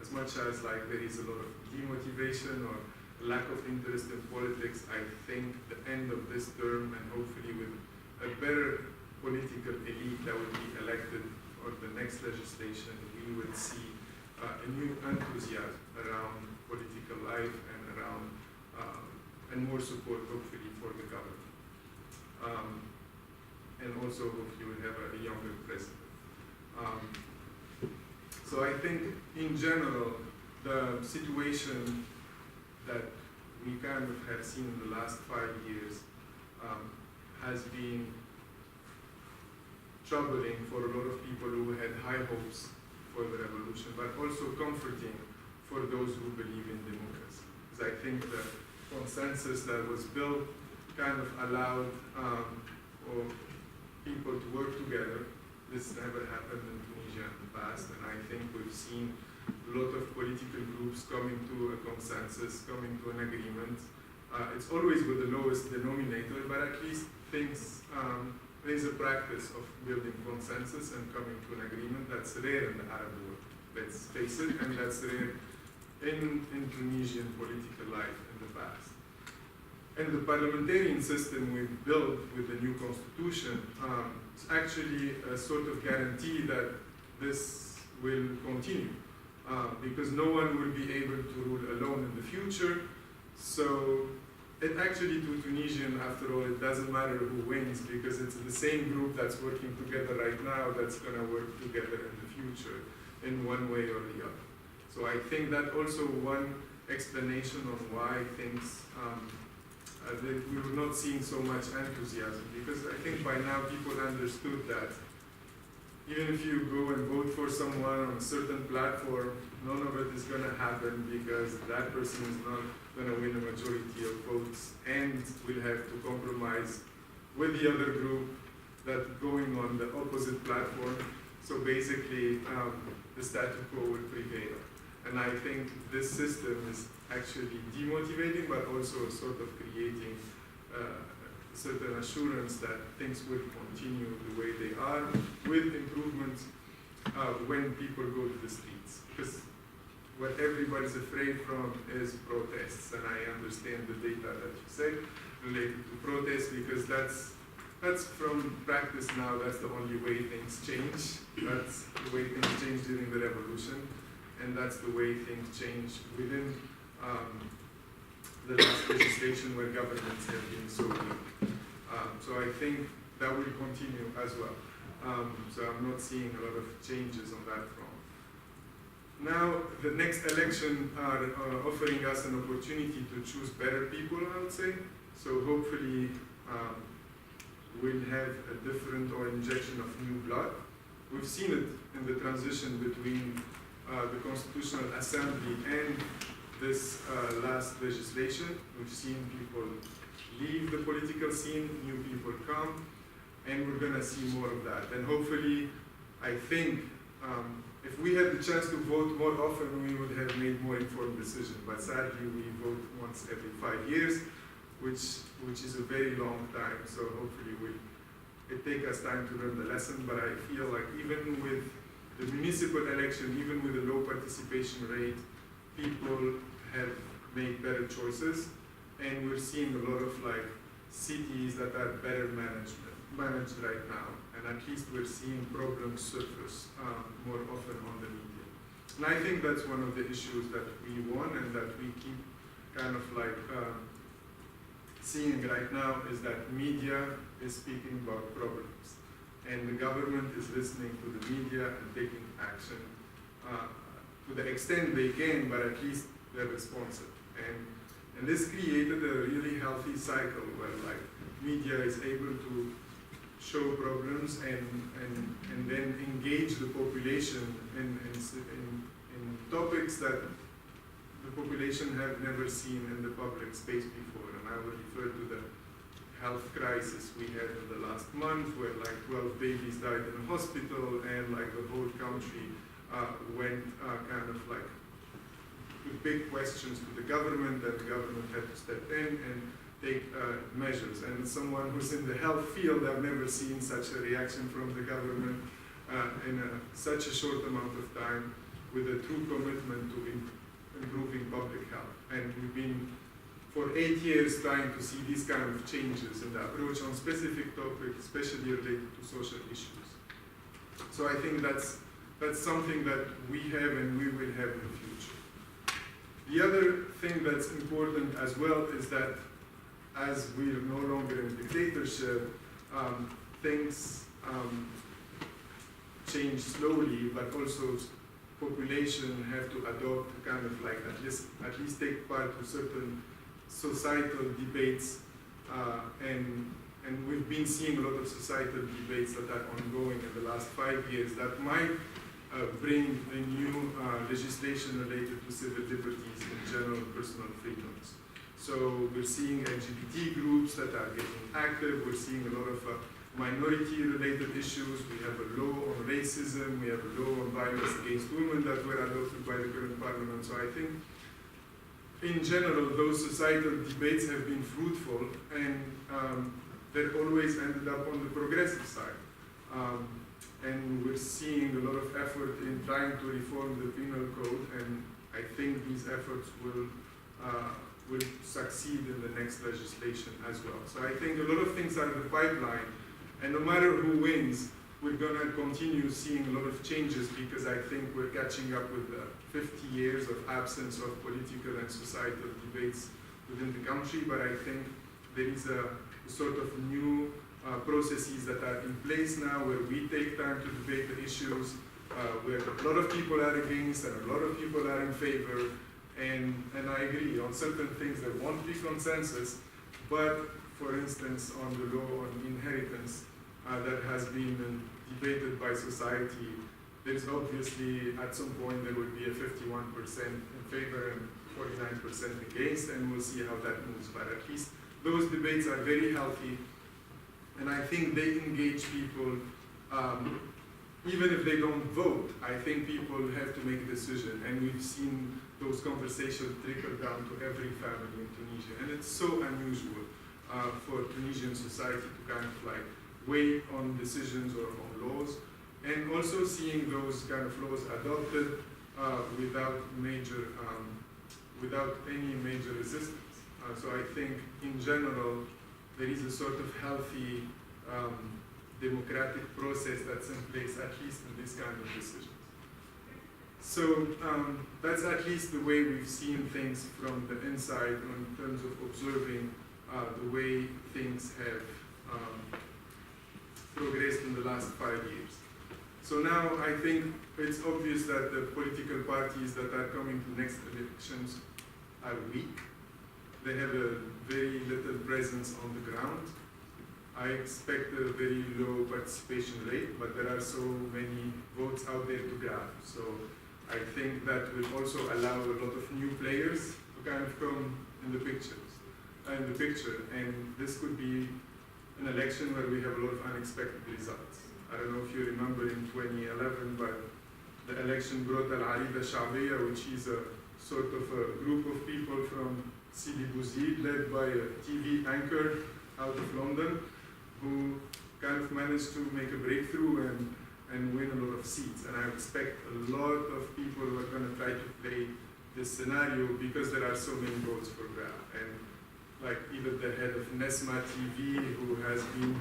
as much as like there is a lot of demotivation or lack of interest in politics, I think the end of this term and hopefully with a better political elite that will be elected or the next legislation, we will see a new enthusiasm around political life and around and more support hopefully for the government. And also hopefully we'll have a younger president. So I think in general, the situation that we kind of have seen in the last 5 years has been troubling for a lot of people who had high hopes for the revolution, but also comforting for those who believe in democracy. Because I think the consensus that was built kind of allowed people to work together. This never happened in Tunisia in the past, and I think we've seen a lot of political groups coming to a consensus, coming to an agreement. It's always with the lowest denominator, but at least things, there's a practice of building consensus and coming to an agreement. That's rare in the Arab world, let's face it, and that's rare in Tunisian political life in the past. And the parliamentarian system we've built with the new constitution is actually a sort of guarantee that this will continue. Because no one will be able to rule alone in the future. So it actually, to Tunisian, after all, it doesn't matter who wins because it's the same group that's working together right now that's going to work together in the future in one way or the other. So I think that also one explanation on why things, we were not seeing so much enthusiasm, because I think by now people understood that even if you go and vote for someone on a certain platform, none of it is going to happen because that person is not going to win a majority of votes and will have to compromise with the other group that's going on the opposite platform. So basically, the status quo will prevail. And I think this system is actually demotivating, but also sort of creating certain assurance that things will continue the way they are, with improvements when people go to the streets. Because what everybody's afraid from is protests, and I understand the data that you said related to protests, because that's from practice now, that's the only way things change. That's the way things changed during the revolution, and that's the way things change within the last legislation where governments have been so weak. So I think that will continue as well. So I'm not seeing a lot of changes on that front. Now, the next election are offering us an opportunity to choose better people, I would say. So hopefully will have a different or injection of new blood. We've seen it in the transition between the Constitutional Assembly and this last legislation. We've seen people leave the political scene, new people come, and we're going to see more of that. And hopefully, I think, if we had the chance to vote more often, we would have made more informed decisions. But sadly, we vote once every 5 years, which is a very long time. So hopefully, it take us time to learn the lesson. But I feel like even with the municipal election, even with a low participation rate, people have made better choices. And we're seeing a lot of cities that are better managed right now. And at least we're seeing problems surface more often on the media. And I think that's one of the issues that we want and that we keep kind of seeing right now, is that media is speaking about problems. And the government is listening to the media and taking action to the extent they can, but at least they're responsive. And this created a really healthy cycle where media is able to show problems and then engage the population in topics that the population have never seen in the public space before. And I would refer to the health crisis we had in the last month, where 12 babies died in a hospital, and the whole country went with big questions to the government, and the government had to step in and take measures. And as someone who's in the health field, I've never seen such a reaction from the government in such a short amount of time, with a true commitment to improving public health. And we've been for 8 years trying to see these kind of changes in the approach on specific topics, especially related to social issues. So I think that's something that we have and we will have in the future. The other thing that's important as well is that as we're no longer in dictatorship, things change slowly, but also population have to adopt at least take part to certain societal debates, and we've been seeing a lot of societal debates that are ongoing in the last 5 years that might bring a new legislation related to civil liberties and general personal freedoms. So we're seeing LGBT groups that are getting active. We're seeing a lot of minority-related issues. We have a law on racism. We have a law on violence against women that were adopted by the current parliament. So I think, in general, those societal debates have been fruitful, and they've always ended up on the progressive side. And we're seeing a lot of effort in trying to reform the penal code, and I think these efforts will succeed in the next legislation as well. So I think a lot of things are in the pipeline, and no matter who wins, we're going to continue seeing a lot of changes, because I think we're catching up with the 50 years of absence of political and societal debates within the country. But I think there is a sort of new processes that are in place now, where we take time to debate the issues, where a lot of people are against and a lot of people are in favor. And I agree, on certain things there won't be consensus, but for instance on the law on inheritance that has been debated by society, there's obviously at some point there would be a 51% in favor and 49% against, and we'll see how that moves. But at least those debates are very healthy, and I think they engage people. Even if they don't vote, I think people have to make a decision, and we've seen those conversations trickle down to every family in Tunisia. And it's so unusual for Tunisian society to kind of wait on decisions or on laws, and also seeing those kind of laws adopted without any major resistance. So I think in general there is a sort of healthy democratic process that's in place, at least in this kind of decisions. So that's at least the way we've seen things from the inside in terms of observing the way things have progressed in the last 5 years. So now I think it's obvious that the political parties that are coming to next elections are weak. They have a very little presence on the ground. I expect a very low participation rate, but there are so many votes out there to grab. So I think that will also allow a lot of new players to kind of come in the picture. And this could be an election where we have a lot of unexpected results. I don't know if you remember in 2011, but the election brought Al-Arida Sha'biya, which is a sort of a group of people from Sidi Bouzid, led by a TV anchor out of London, who kind of managed to make a breakthrough and win a lot of seats. And I expect a lot of people who are going to try to play this scenario because there are so many votes for grab. And like even the head of Nesma TV, who has been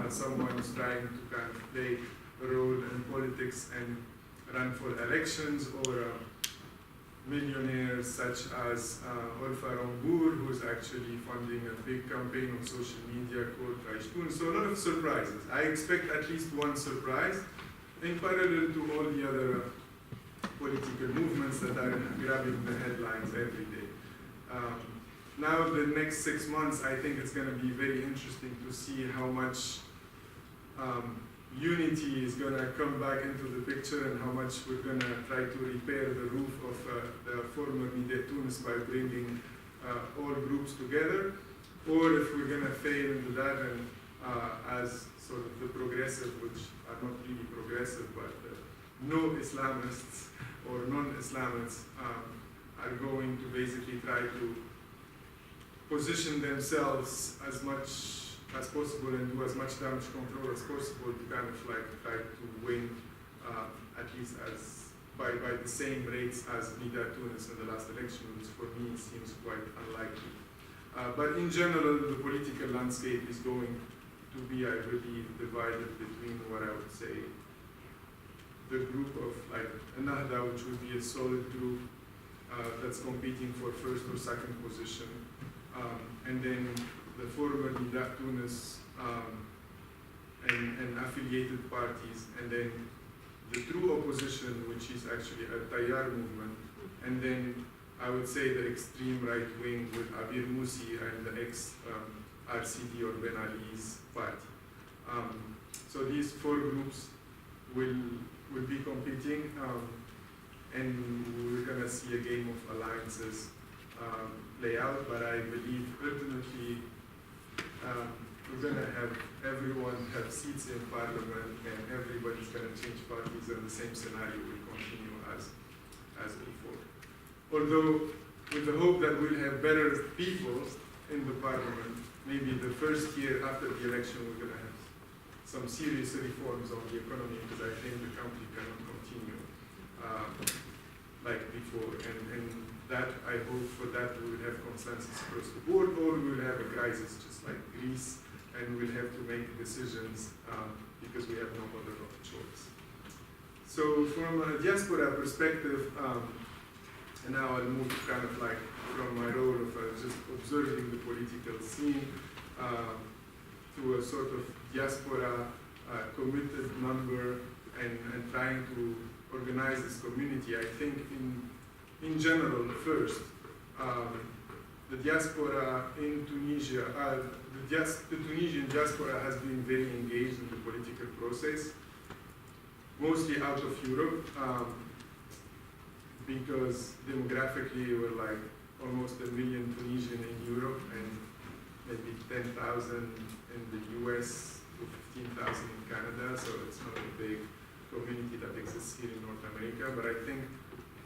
someone who's trying to kind of play a role in politics and run for elections, or millionaires such as Olfa Rambour, who's actually funding a big campaign on social media called Tunis. So a lot of surprises. I expect at least one surprise in parallel to all the other political movements that are grabbing the headlines every day. Now the next 6 months, I think it's going to be very interesting to see how much unity is going to come back into the picture and how much we're going to try to repair the roof of the former Media Tunis by bringing all groups together, or if we're going to fail into that and as sort of the progressive, which are not really progressive, but no Islamists or non-Islamists are going to basically try to position themselves as much as possible and do as much damage control as possible to kind of like try to win at least as by the same rates as Media Tunis in the last election, which for me seems quite unlikely. But in general, the political landscape is going to be, I believe, divided between what I would say the group of like Nahda, which would be a solid group that's competing for first or second position, and then the former Media Tunis and affiliated parties, and then the true opposition, which is actually a Tayyar movement, and then I would say the extreme right wing with Abir Musi and the ex-RCD or Ben Ali's party. So these four groups will be competing, and we're going to see a game of alliances play out, but I believe ultimately we're going to have everyone have seats in parliament, and everybody's going to change parties, and the same scenario will continue as before. Although with the hope that we'll have better people in the parliament, maybe the first year after the election we're going to have some serious reforms on the economy, because I think the country cannot continue like before. And that, I hope for that we will have consensus across the board, or we will have a crisis just like Greece, and we'll have to make decisions because we have no other choice. So from a diaspora perspective, and now I'll move kind of like from my role of just observing the political scene to a sort of diaspora committed member and trying to organize this community. I think in general, first, the diaspora in Tunisia, the Tunisian diaspora has been very engaged in the political process, mostly out of Europe, because demographically we're like almost 1 million Tunisian in Europe and maybe 10,000 in the US to 15,000 in Canada, so it's not a big community that exists here in North America. But I think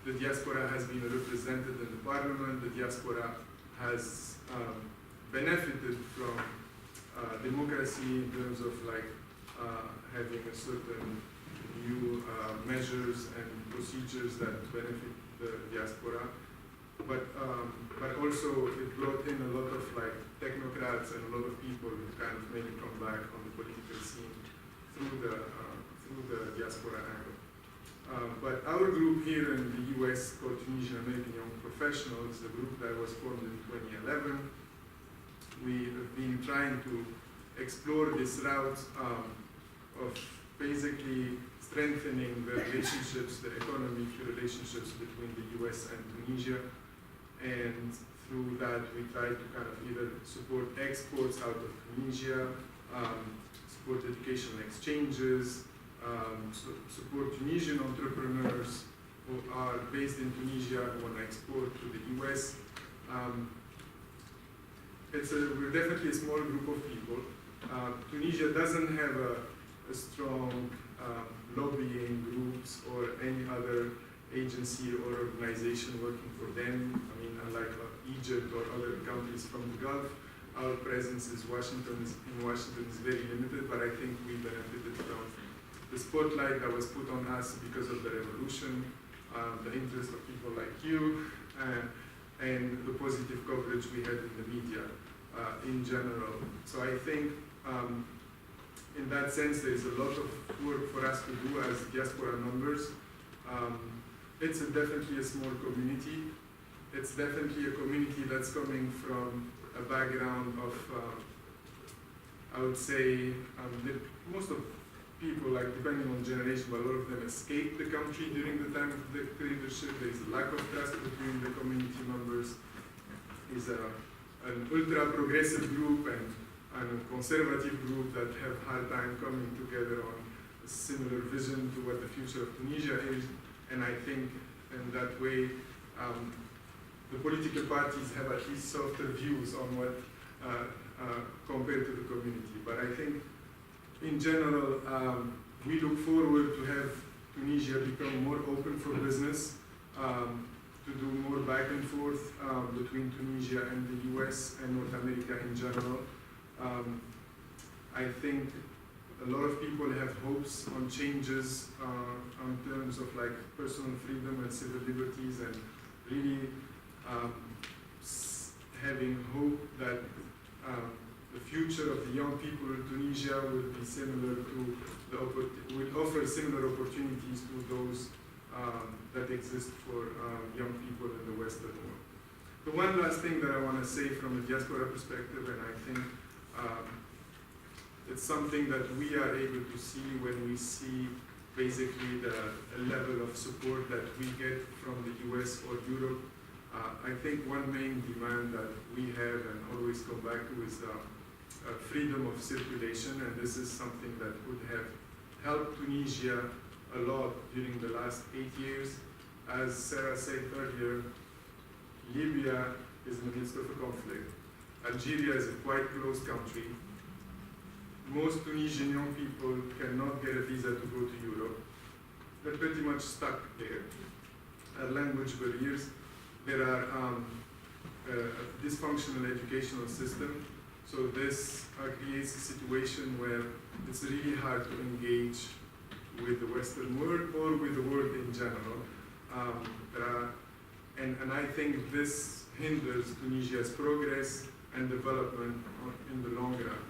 the diaspora has been represented in the parliament. The diaspora has benefited from democracy in terms of like having a certain new measures and procedures that benefit the diaspora. But also it brought in a lot of like technocrats and a lot of people who kind of made a comeback on the political scene through the diaspora angle. But our group here in the US called Tunisian American Young Professionals, the group that was formed in 2011, we have been trying to explore this route of basically strengthening the relationships, the economic relationships between the US and Tunisia. And through that, we try to kind of either support exports out of Tunisia, support educational exchanges, support Tunisian entrepreneurs who are based in Tunisia and want to export to the US. We're definitely a small group of people. Tunisia doesn't have a strong lobbying groups or any other agency or organization working for them. I mean, unlike Egypt or other countries from the Gulf, our presence in Washington is very limited, but I think we benefited from the spotlight that was put on us because of the revolution, the interest of people like you, and the positive coverage we had in the media in general. So I think in that sense, there's a lot of work for us to do as diaspora members. It's definitely a small community. It's definitely a community that's coming from a background of, I would say, most of people, like depending on generation, but a lot of them escaped the country during the time of the dictatorship. There is a lack of trust between the community members. Is an ultra-progressive group and a conservative group that have hard time coming together on a similar vision to what the future of Tunisia is. And I think in that way, the political parties have at least softer views on what compared to the community. But I think in general, we look forward to have Tunisia become more open for business, to do more back and forth between Tunisia and the US and North America in general. I think a lot of people have hopes on changes on terms of like personal freedom and civil liberties, and really having hope that the future of the young people in Tunisia will be similar to will offer similar opportunities to those that exist for young people in the Western world. The one last thing that I want to say from a diaspora perspective, and I think it's something that we are able to see when we see basically the level of support that we get from the US or Europe. I think one main demand that we have and always come back to is freedom of circulation, and this is something that would have helped Tunisia a lot during the last 8 years. As Sarah said earlier, Libya is in the midst of a conflict. Algeria is a quite close country. Most Tunisian young people cannot get a visa to go to Europe. They're pretty much stuck there. Language barriers. There are a dysfunctional educational system. So this creates a situation where it's really hard to engage with the Western world or with the world in general. And I think this hinders Tunisia's progress and development in the long run.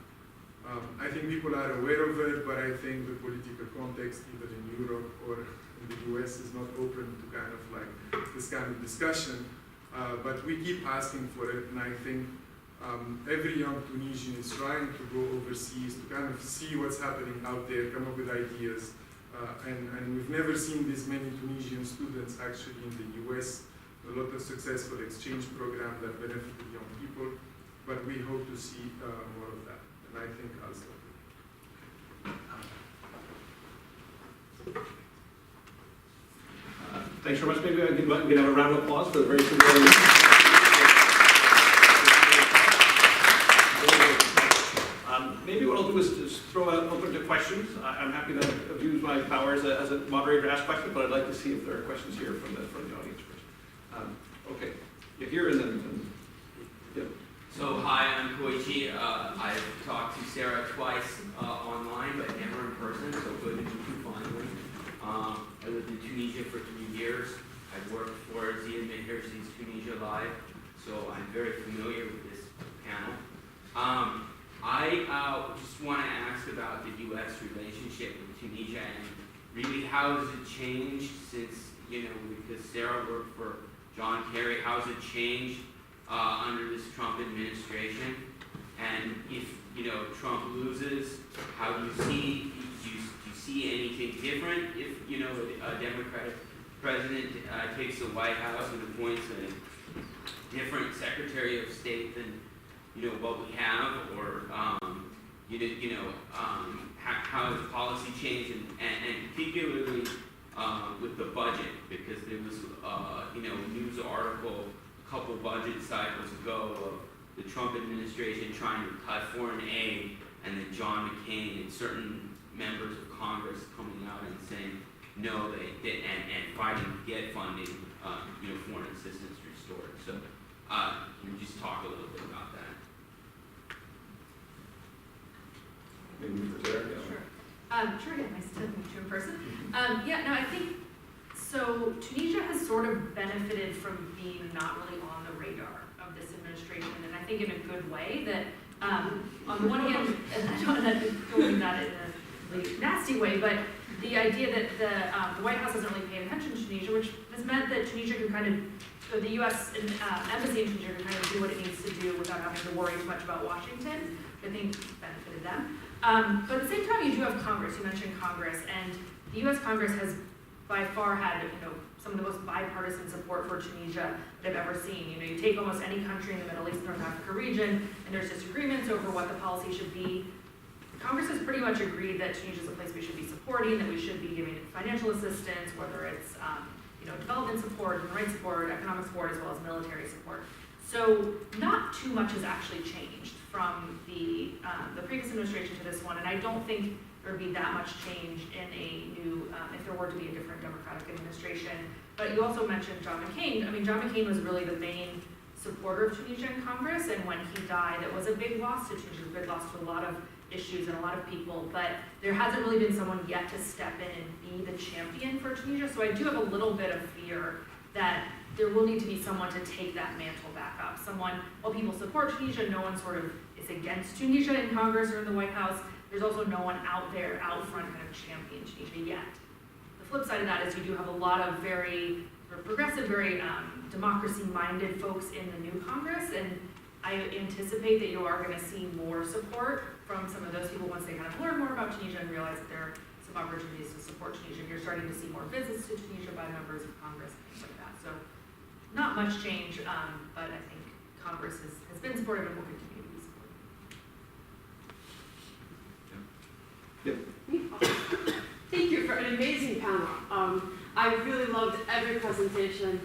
I think people are aware of it, but I think the political context, either in Europe or in the US, is not open to kind of like this kind of discussion. But we keep asking for it, and I think every young Tunisian is trying to go overseas to kind of see what's happening out there, come up with ideas. And we've never seen this many Tunisian students actually in the US. A lot of successful exchange programs that benefited young people, but we hope to see more of that. And I think I'll stop there. Thanks very much. Maybe I can have a round of applause for the very simple. Maybe what I'll do is just throw out open to questions. I'm happy to use my powers as a moderator to ask questions, but I'd like to see if there are questions here from the audience first. Okay, yeah, here and then. Yep. So hi, I'm Koichi. I've talked to Sarah twice online, but never in person. So good to meet you finally. I lived in Tunisia for 3 years. I worked for Ziad Meherzi's Tunisia Live, so I'm very familiar with this panel. I just want to ask about the U.S. relationship with Tunisia and really how has it changed since, because Sarah worked for John Kerry, how has it changed under this Trump administration? And if, Trump loses, how do you see, do you see anything different if, a Democratic president takes the White House and appoints a different Secretary of State than what we have, or how has policy changed, and particularly with the budget, because there was a news article a couple budget cycles ago of the Trump administration trying to cut foreign aid, and then John McCain and certain members of Congress coming out and saying no, and fighting to get funding, foreign assistance restored. So, can you just talk a little bit about that? Maybe for Sarah? Sure, yeah, nice to meet you in person. I think, so Tunisia has sort of benefited from being not really on the radar of this administration, and I think in a good way that, on the one hand, and I don't mean that in a really nasty way, but the idea that the White House hasn't really paid attention to Tunisia, which has meant that Tunisia can kind of, the U.S. Embassy in Tunisia can kind of do what it needs to do without having to worry too much about Washington. I think benefited them. But at the same time, you do have Congress. You mentioned Congress, and the U.S. Congress has by far had, some of the most bipartisan support for Tunisia that I've ever seen. You take almost any country in the Middle East, North Africa region, and there's disagreements over what the policy should be. Congress has pretty much agreed that Tunisia is a place we should be supporting, that we should be giving financial assistance, whether it's development support, human rights support, economic support, as well as military support. So not too much has actually changed from the previous administration to this one, and I don't think there would be that much change in a new, if there were to be a different Democratic administration. But you also mentioned John McCain. I mean, John McCain was really the main supporter of Tunisia in Congress, and when he died, it was a big loss to Tunisia, a big loss to a lot of issues and a lot of people, but there hasn't really been someone yet to step in and be the champion for Tunisia, so I do have a little bit of fear that there will need to be someone to take that mantle back up. Someone, while people support Tunisia, no one sort of is against Tunisia in Congress or in the White House. There's also no one out there, out front, kind of champion Tunisia yet. The flip side of that is you do have a lot of very progressive, very democracy-minded folks in the new Congress, and I anticipate that you are going to see more support from some of those people once they kind of learn more about Tunisia and realize that there are some opportunities to support Tunisia. You're starting to see more visits to Tunisia by members of Congress and things like that. So not much change, but I think Congress has been supportive and will continue to be supportive. Thank you for an amazing panel. I really loved every presentation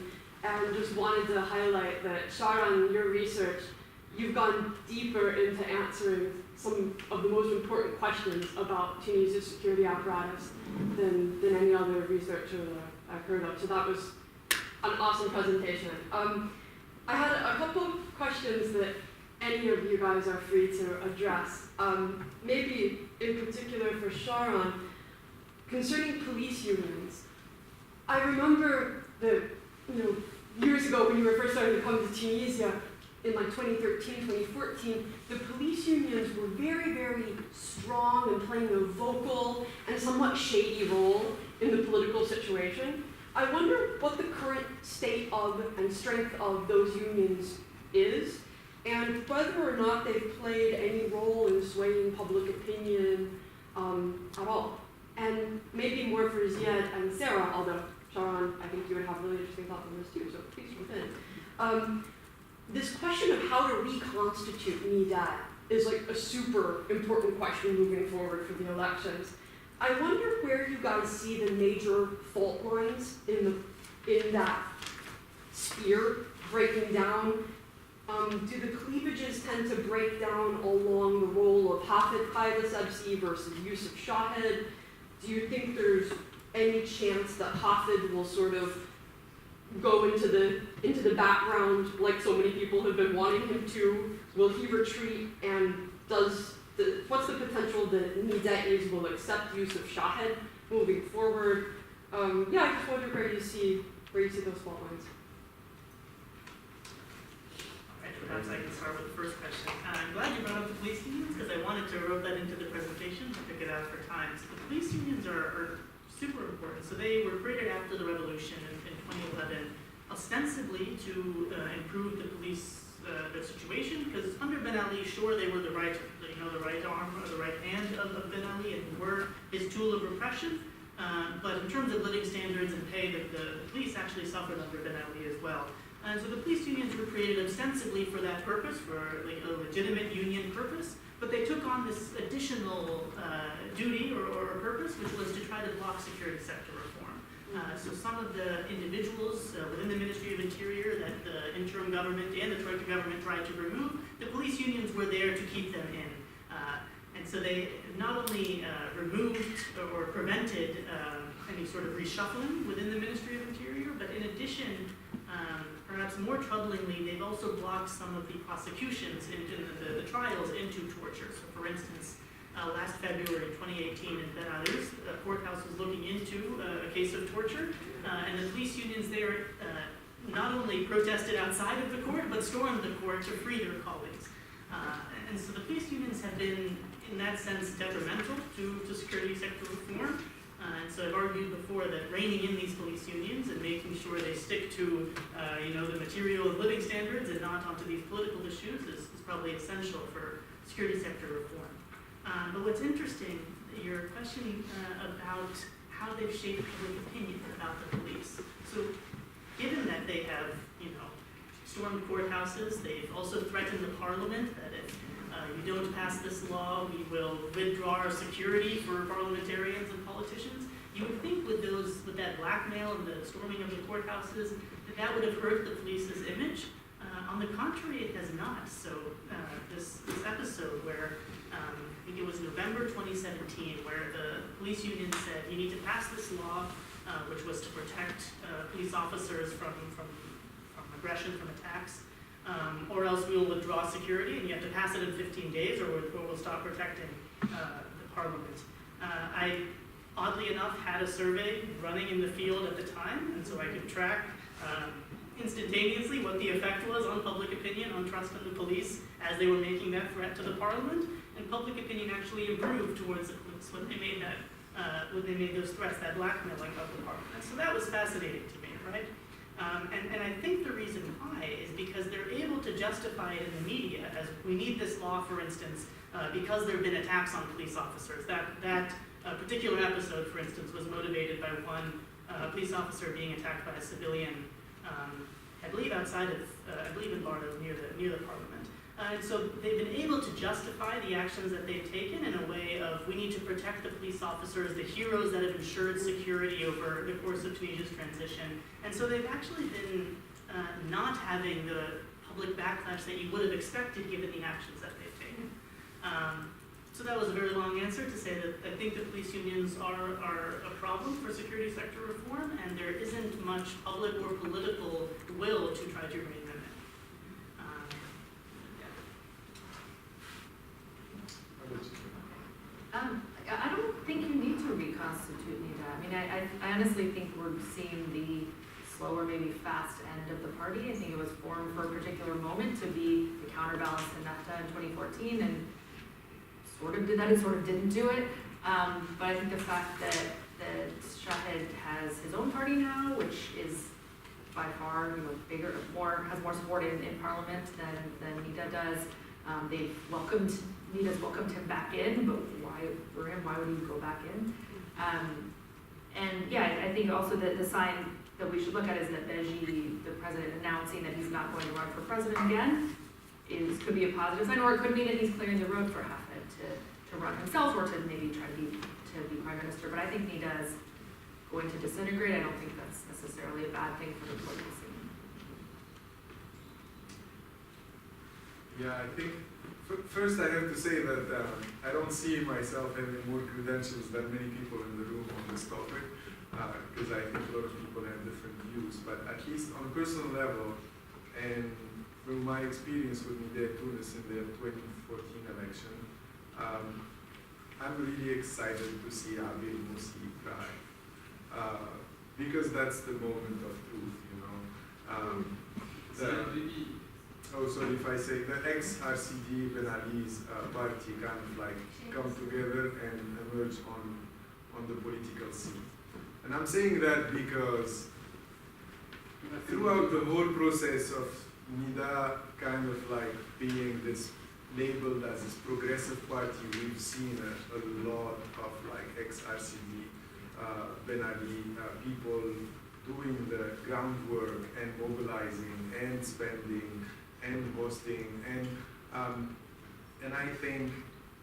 and just wanted to highlight that, Sharon, your research, you've gone deeper into answering some of the most important questions about Tunisia's security apparatus than any other researcher that I've heard of. So that was an awesome presentation. I had a couple of questions that any of you guys are free to address. Maybe in particular for Sharon, concerning police unions. I remember that, years ago when you were first starting to come to Tunisia, in like 2013, 2014, the police unions were very, very strong and playing a vocal and somewhat shady role in the political situation. I wonder what the current state of and strength of those unions is, and whether or not they've played any role in swaying public opinion at all. And maybe more for Ziad and Sarah, although Sharon, I think you would have really interesting thoughts on this too, so please jump in. This question of how to reconstitute MENA is like a super important question moving forward for the elections. I wonder where you guys see the major fault lines in that sphere breaking down. Do the cleavages tend to break down along the role of Hafid Qaeda versus Yusuf Shahed? Do you think there's any chance that Hafid will sort of go into the background like so many people have been wanting him to? Will he retreat? And what's the potential that Nidais will accept Yusuf Shahed moving forward? I just wonder where you see those fault lines. Perhaps I can start with the first question. I'm glad you brought up the police unions because I wanted to rope that into the presentation to pick it out for time. So the police unions are super important. So they were created after the revolution in 2011, ostensibly to improve the police their situation, because under Ben Ali, sure, they were the right arm or the right hand of Ben Ali and were his tool of repression. But in terms of living standards and pay, the police actually suffered under Ben Ali as well. So the police unions were created ostensibly for that purpose, for like a legitimate union purpose, But they took on this additional duty or purpose, which was to try to block security sector reform. So some of the individuals within the Ministry of Interior that the interim government and the Troika government tried to remove, the police unions were there to keep them in. And so they not only removed or prevented any sort of reshuffling within the Ministry of Interior, but in addition, perhaps more troublingly, they've also blocked some of the prosecutions into the trials into torture. So for instance, last February 2018 in Belarus, the courthouse was looking into a case of torture, and the police unions there not only protested outside of the court, but stormed the court to free their colleagues. And so the police unions have been, in that sense, detrimental to security sector reform. And so I've argued before that reining in these police unions and making sure they stick to, the material and living standards and not onto these political issues is probably essential for security sector reform. But what's interesting, your question about how they've shaped public opinion about the police. So given that they have, stormed courthouses, they've also threatened the parliament that if you don't pass this law, we will withdraw our security for parliamentarians and politicians. You would think with that blackmail and the storming of the courthouses, that would have hurt the police's image. On the contrary, it has not. So this episode where, I think it was November 2017, where the police union said, you need to pass this law, which was to protect police officers from aggression, from attacks, or else we will withdraw security, and you have to pass it in 15 days, or we'll stop protecting the parliament. I, oddly enough, had a survey running in the field at the time, and so I could track instantaneously what the effect was on public opinion, on trust in the police, as they were making that threat to the parliament, and public opinion actually improved towards the police when they made those threats, that blackmailing of the parliament. And so that was fascinating to me, right? And I think the reason why is because they're able to justify it in the media as we need this law, for instance, because there have been attacks on police officers. That particular episode, for instance, was motivated by one police officer being attacked by a civilian, I believe outside of, I believe in Bardo, near the parliament. And so they've been able to justify the actions that they've taken in a way of we need to protect the police officers, the heroes that have ensured security over the course of Tunisia's transition. And so they've actually been not having the public backlash that you would have expected given the actions that they've taken. So that was a very long answer to say that I think the police unions are a problem for security sector reform, and there isn't much public or political will to try to rein them in. I don't think you need to reconstitute MENA. I mean, I honestly think we're seeing the slower, maybe fast end of the party. I think it was formed for a particular moment to be the counterbalance to NAFTA in 2014, and sort of did that and sort of didn't do it. But I think the fact that Shahed has his own party now, which is by far bigger, has more support in parliament than MENA does. MENA's welcomed him back in, but why for him? Why would he go back in? And yeah, I think also that the sign that we should look at is that Beji, the president, announcing that he's not going to run for president again could be a positive sign, or it could mean that he's clearing the road for Hafid to run himself, or to maybe try to be prime minister. But I think MENA is going to disintegrate. I don't think that's necessarily a bad thing for the political scene. Yeah, I think first I have to say that I don't see myself having more credentials than many people in the room on this topic, because I think a lot of people have different views. But at least on a personal level, and from my experience with MENA Tunis in the 2014 election, I'm really excited to see Abir Morsi try, because that's the moment of truth, So if I say the ex-RCD Ben Ali's party kind of like come together and emerge on the political scene. And I'm saying that because throughout the whole process of MENA kind of like being this labeled as this progressive party, we've seen a lot of like ex-RCD Ben Ali people doing the groundwork and mobilizing and spending and hosting, and I think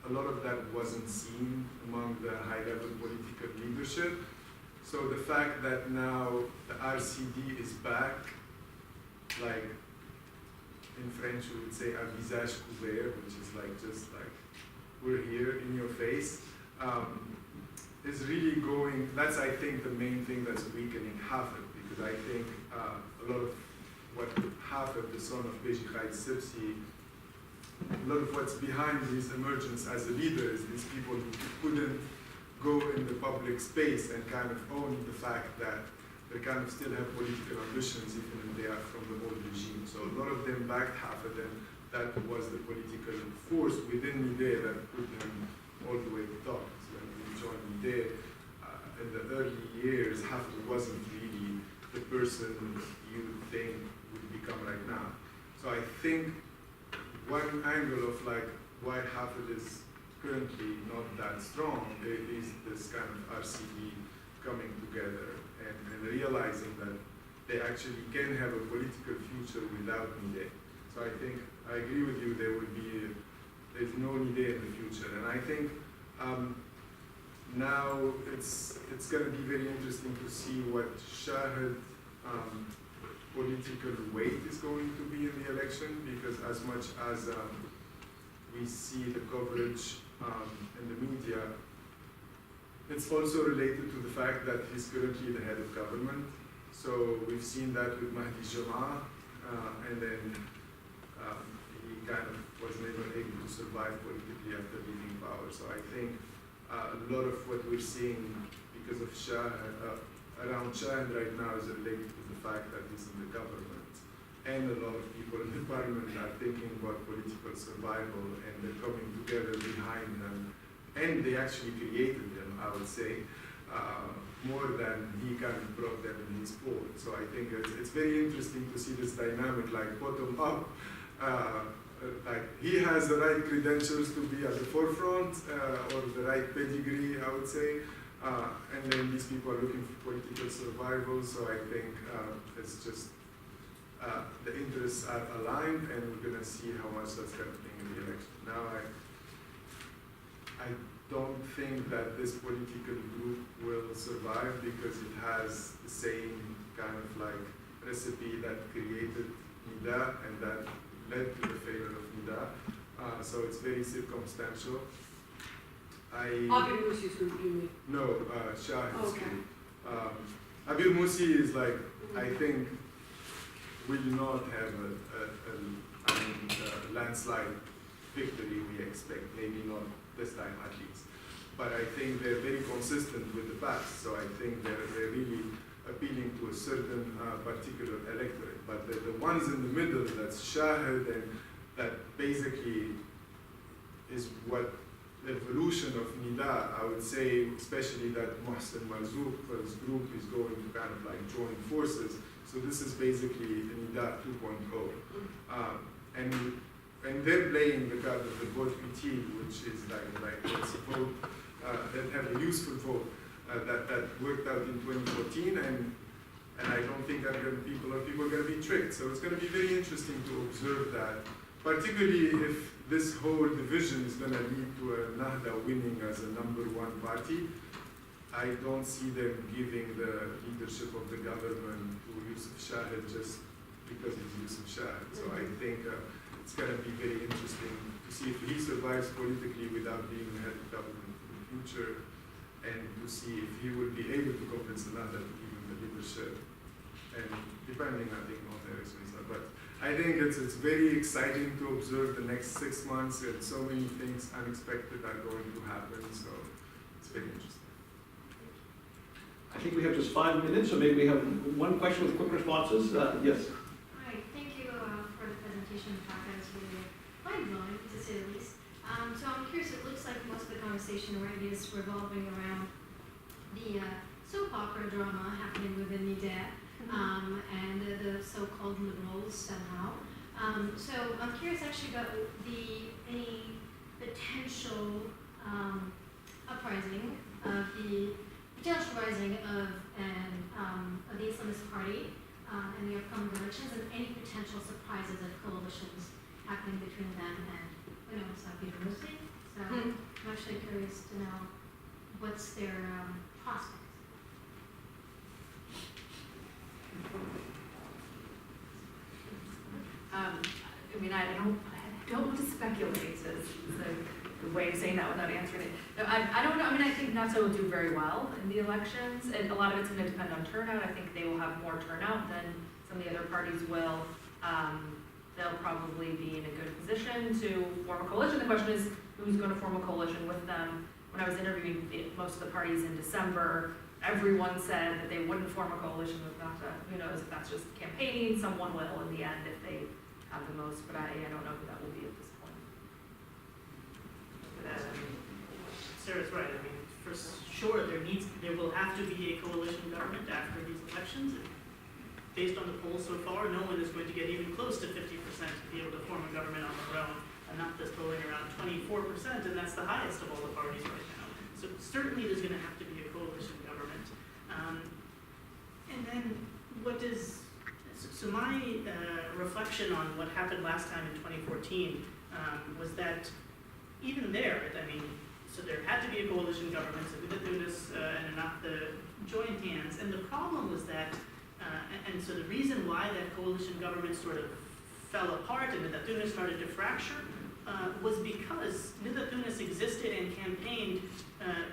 a lot of that wasn't seen among the high-level political leadership. So the fact that now the RCD is back, like in French we would say à visage couvert, which is like just like we're here in your face, is really going, that's I think the main thing that's weakening Hafid, because I think a lot of what Hafid, the son of Beji Khaït Sibsi, a lot of what's behind his emergence as a leader is these people who couldn't go in the public space and kind of own the fact that they kind of still have political ambitions even if they are from the old regime. So a lot of them backed Hafid, and that was the political force within Nideh that put them all the way to the top. So when we joined Nideh, in the early years, Hafid wasn't really the person you think would become right now. So I think one angle of like why Hafid is currently not that strong is this kind of RCD coming together and realizing that they actually can have a political future without Nideh. So I think, I agree with you, there's no Nideh in the future. And I think now it's going to be very interesting to see what Shahid political weight is going to be in the election, because as much as we see the coverage in the media, it's also related to the fact that he's currently the head of government. So we've seen that with Mahdi Jama, and then he kind of was never able to survive politically after leaving power. So I think a lot of what we're seeing because of around Shahid right now is related to the fact that he's in the government. And a lot of people in the parliament are thinking about political survival, and they're coming together behind him. And they actually created him, I would say, more than he kind of brought them in his fold. So I think it's very interesting to see this dynamic, like bottom up. Like he has the right credentials to be at the forefront, or the right pedigree, I would say. And then these people are looking for political survival. So I think it's just the interests are aligned, and we're going to see how much that's happening in the election. Now, I don't think that this political group will survive because it has the same kind of like recipe that created Nida and that led to the failure of Nida. So it's very circumstantial. Abir Musi's group, you mean? No, Shahid's Okay. group. Abir Musi is like, I think, will not have a landslide victory we expect, maybe not this time at least. But I think they're very consistent with the past, so I think they're really appealing to a certain particular electorate. But the ones in the middle, that's Shahid, and that basically is what the evolution of Nida, I would say, especially that Mohsen Marzouk's group is going to kind of like join forces. So this is basically Nida 2.0. And they're playing the card of the vote utile, which is like let's vote, that have a useful vote that worked out in 2014, and I don't think that people are going to be tricked. So it's going to be very interesting to observe that, particularly if this whole division is going to lead to a Nahda winning as a #1 party. I don't see them giving the leadership of the government to Yusuf Shahid just because he's Yusuf Shahid. So I think it's going to be very interesting to see if he survives politically without being the head of government in the future, and to see if he will be able to convince Nahda to give him the leadership, and depending, I think, on their reasons. But I think it's very exciting to observe the next 6 months, and so many things unexpected are going to happen, so it's very interesting. I think we have just 5 minutes, so maybe we have one question with quick responses. Yes. Hi, thank you for the presentation. That was really mind-blowing, to say the least. So I'm curious, it looks like most of the conversation already is revolving around the soap opera drama happening within Nideh, and the so-called liberals somehow. So I'm curious actually about any potential uprising of the potential rising of the Islamist Party in the upcoming elections, and any potential surprises of coalitions happening between them and, Abir Musi. So I'm actually curious to know what's their prospects. I mean, I don't want to speculate, is the way of saying that without answering it. No, I don't know, I mean, I think NATO will do very well in the elections, and a lot of it's gonna depend on turnout. I think they will have more turnout than some of the other parties will. They'll probably be in a good position to form a coalition. The question is, who's gonna form a coalition with them? When I was interviewing most of the parties in December, everyone said that they wouldn't form a coalition with NATO. Who knows if that's just campaigning, someone will in the end if they have the most, but I don't know who that will be at this point. Sarah's right. I mean, for sure, there will have to be a coalition government after these elections. And based on the polls so far, no one is going to get even close to 50% to be able to form a government on their own. And not just polling around 24%, and that's the highest of all the parties right now. So certainly there's going to have to be a coalition government. And then so my reflection on what happened last time in 2014 was that even there, I mean, so there had to be a coalition government, so Tunis and Ennahda joined hands, and the problem was that, and so the reason why that coalition government sort of fell apart and that Tunis started to fracture was because Tunis existed and campaigned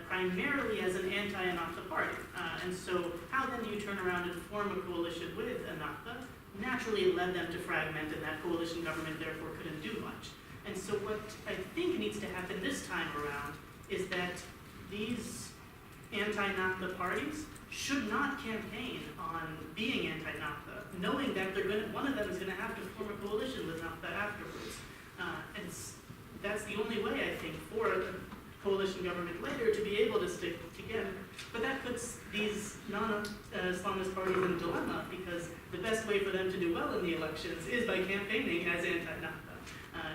primarily as an anti-Ennahda party. And so how then do you turn around and form a coalition with Ennahda? Naturally it led them to fragment, and that coalition government therefore couldn't do much. And so what I think needs to happen this time around is that these anti-Ennahda parties should not campaign on being anti-Ennahda, knowing that one of them is going to have to form a coalition with Ennahda afterwards. And that's the only way, I think, for a coalition government later to be able to stick together. But that puts these non-Islamist parties in a dilemma, because the best way for them to do well in the elections is by campaigning as anti-Ennahda.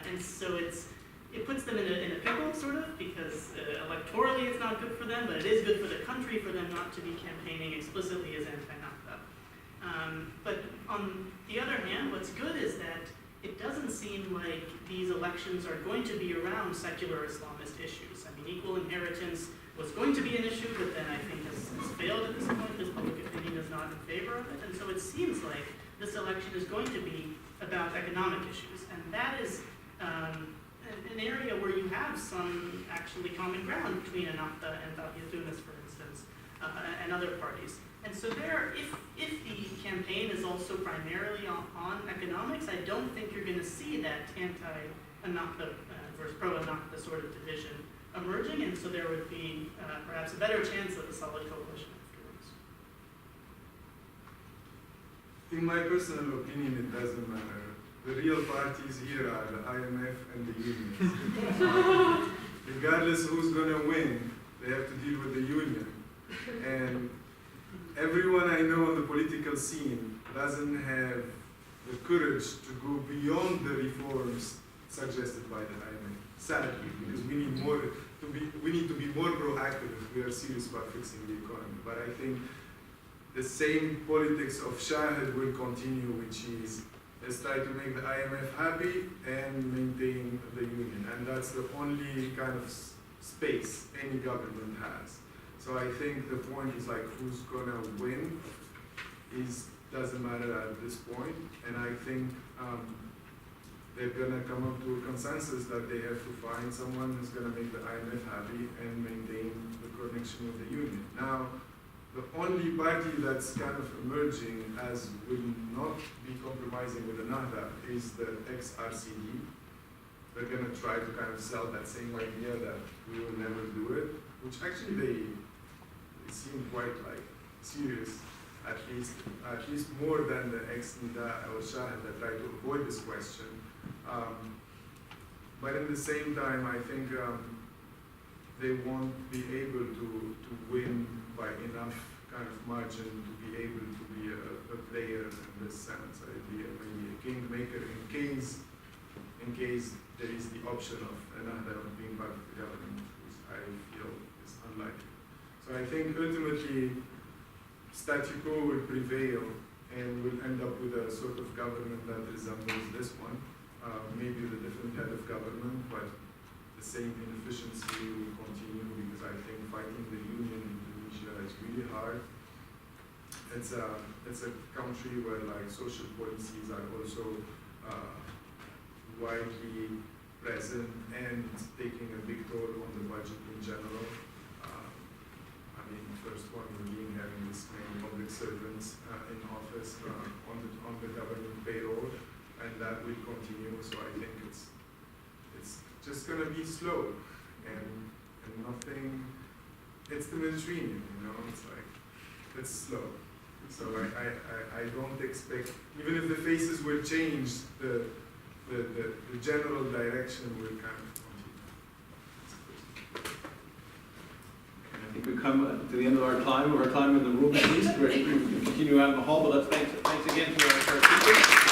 And so it puts them in a pickle, sort of, because electorally it's not good for them, but it is good for the country for them not to be campaigning explicitly as anti-Ennahda. But on the other hand, what's good is that it doesn't seem like these elections are going to be around secular Islamist issues. I mean, equal inheritance was going to be an issue, but then I think has failed at this point because public opinion is not in favor of it. And so it seems like this election is going to be about economic issues. And that is an area where you have some actually common ground between Ennahda and Tunis, for instance, and other parties. And so there, if the campaign is also primarily on economics, I don't think you're going to see that anti-Ennahda versus pro-Ennahda sort of division emerging, and so there would be perhaps a better chance of a solid coalition afterwards. In my personal opinion, it doesn't matter. The real parties here are the IMF and the unions. Regardless who's going to win, they have to deal with the union. And everyone I know on the political scene doesn't have the courage to go beyond the reforms suggested by the IMF. Sadly, because we need to be more proactive if we are serious about fixing the economy. But I think the same politics of Shahid will continue, which is let's try to make the IMF happy and maintain the union. And that's the only kind of space any government has. So I think the point is like who's gonna win doesn't matter at this point. And I think they're gonna come up to a consensus that they have to find someone who's gonna make the IMF happy and maintain the connection with the union. Now, the only party that's kind of emerging as will not be compromising with Ennahda is the ex-RCD. They're gonna try to kind of sell that same idea that we will never do it, which actually they seem quite like serious, at least more than the ex-Nida or Shahid that try to avoid this question. But at the same time, I think they won't be able to win by enough kind of margin to be able to be a player in this sense. Maybe a kingmaker in case there is the option of Ennahda being part of the government, which I feel is unlikely. So I think ultimately statu quo will prevail and we'll end up with a sort of government that resembles this one, maybe with a different head of government, but the same inefficiency will continue, because I think fighting the union in Tunisia is really hard. It's a country where like social policies are also widely present and taking a big toll on the budget in general. I mean, first one being having this many public servants in office on the government payroll, and that will continue. So I think it's just gonna be slow and nothing. It's the Mediterranean, you know. It's like it's slow. So I don't expect, even if the faces will change, the general direction will kind of continue. And I think we've come to the end of our time in the room at least. We can continue out in the hall, but let's thanks again to our speakers.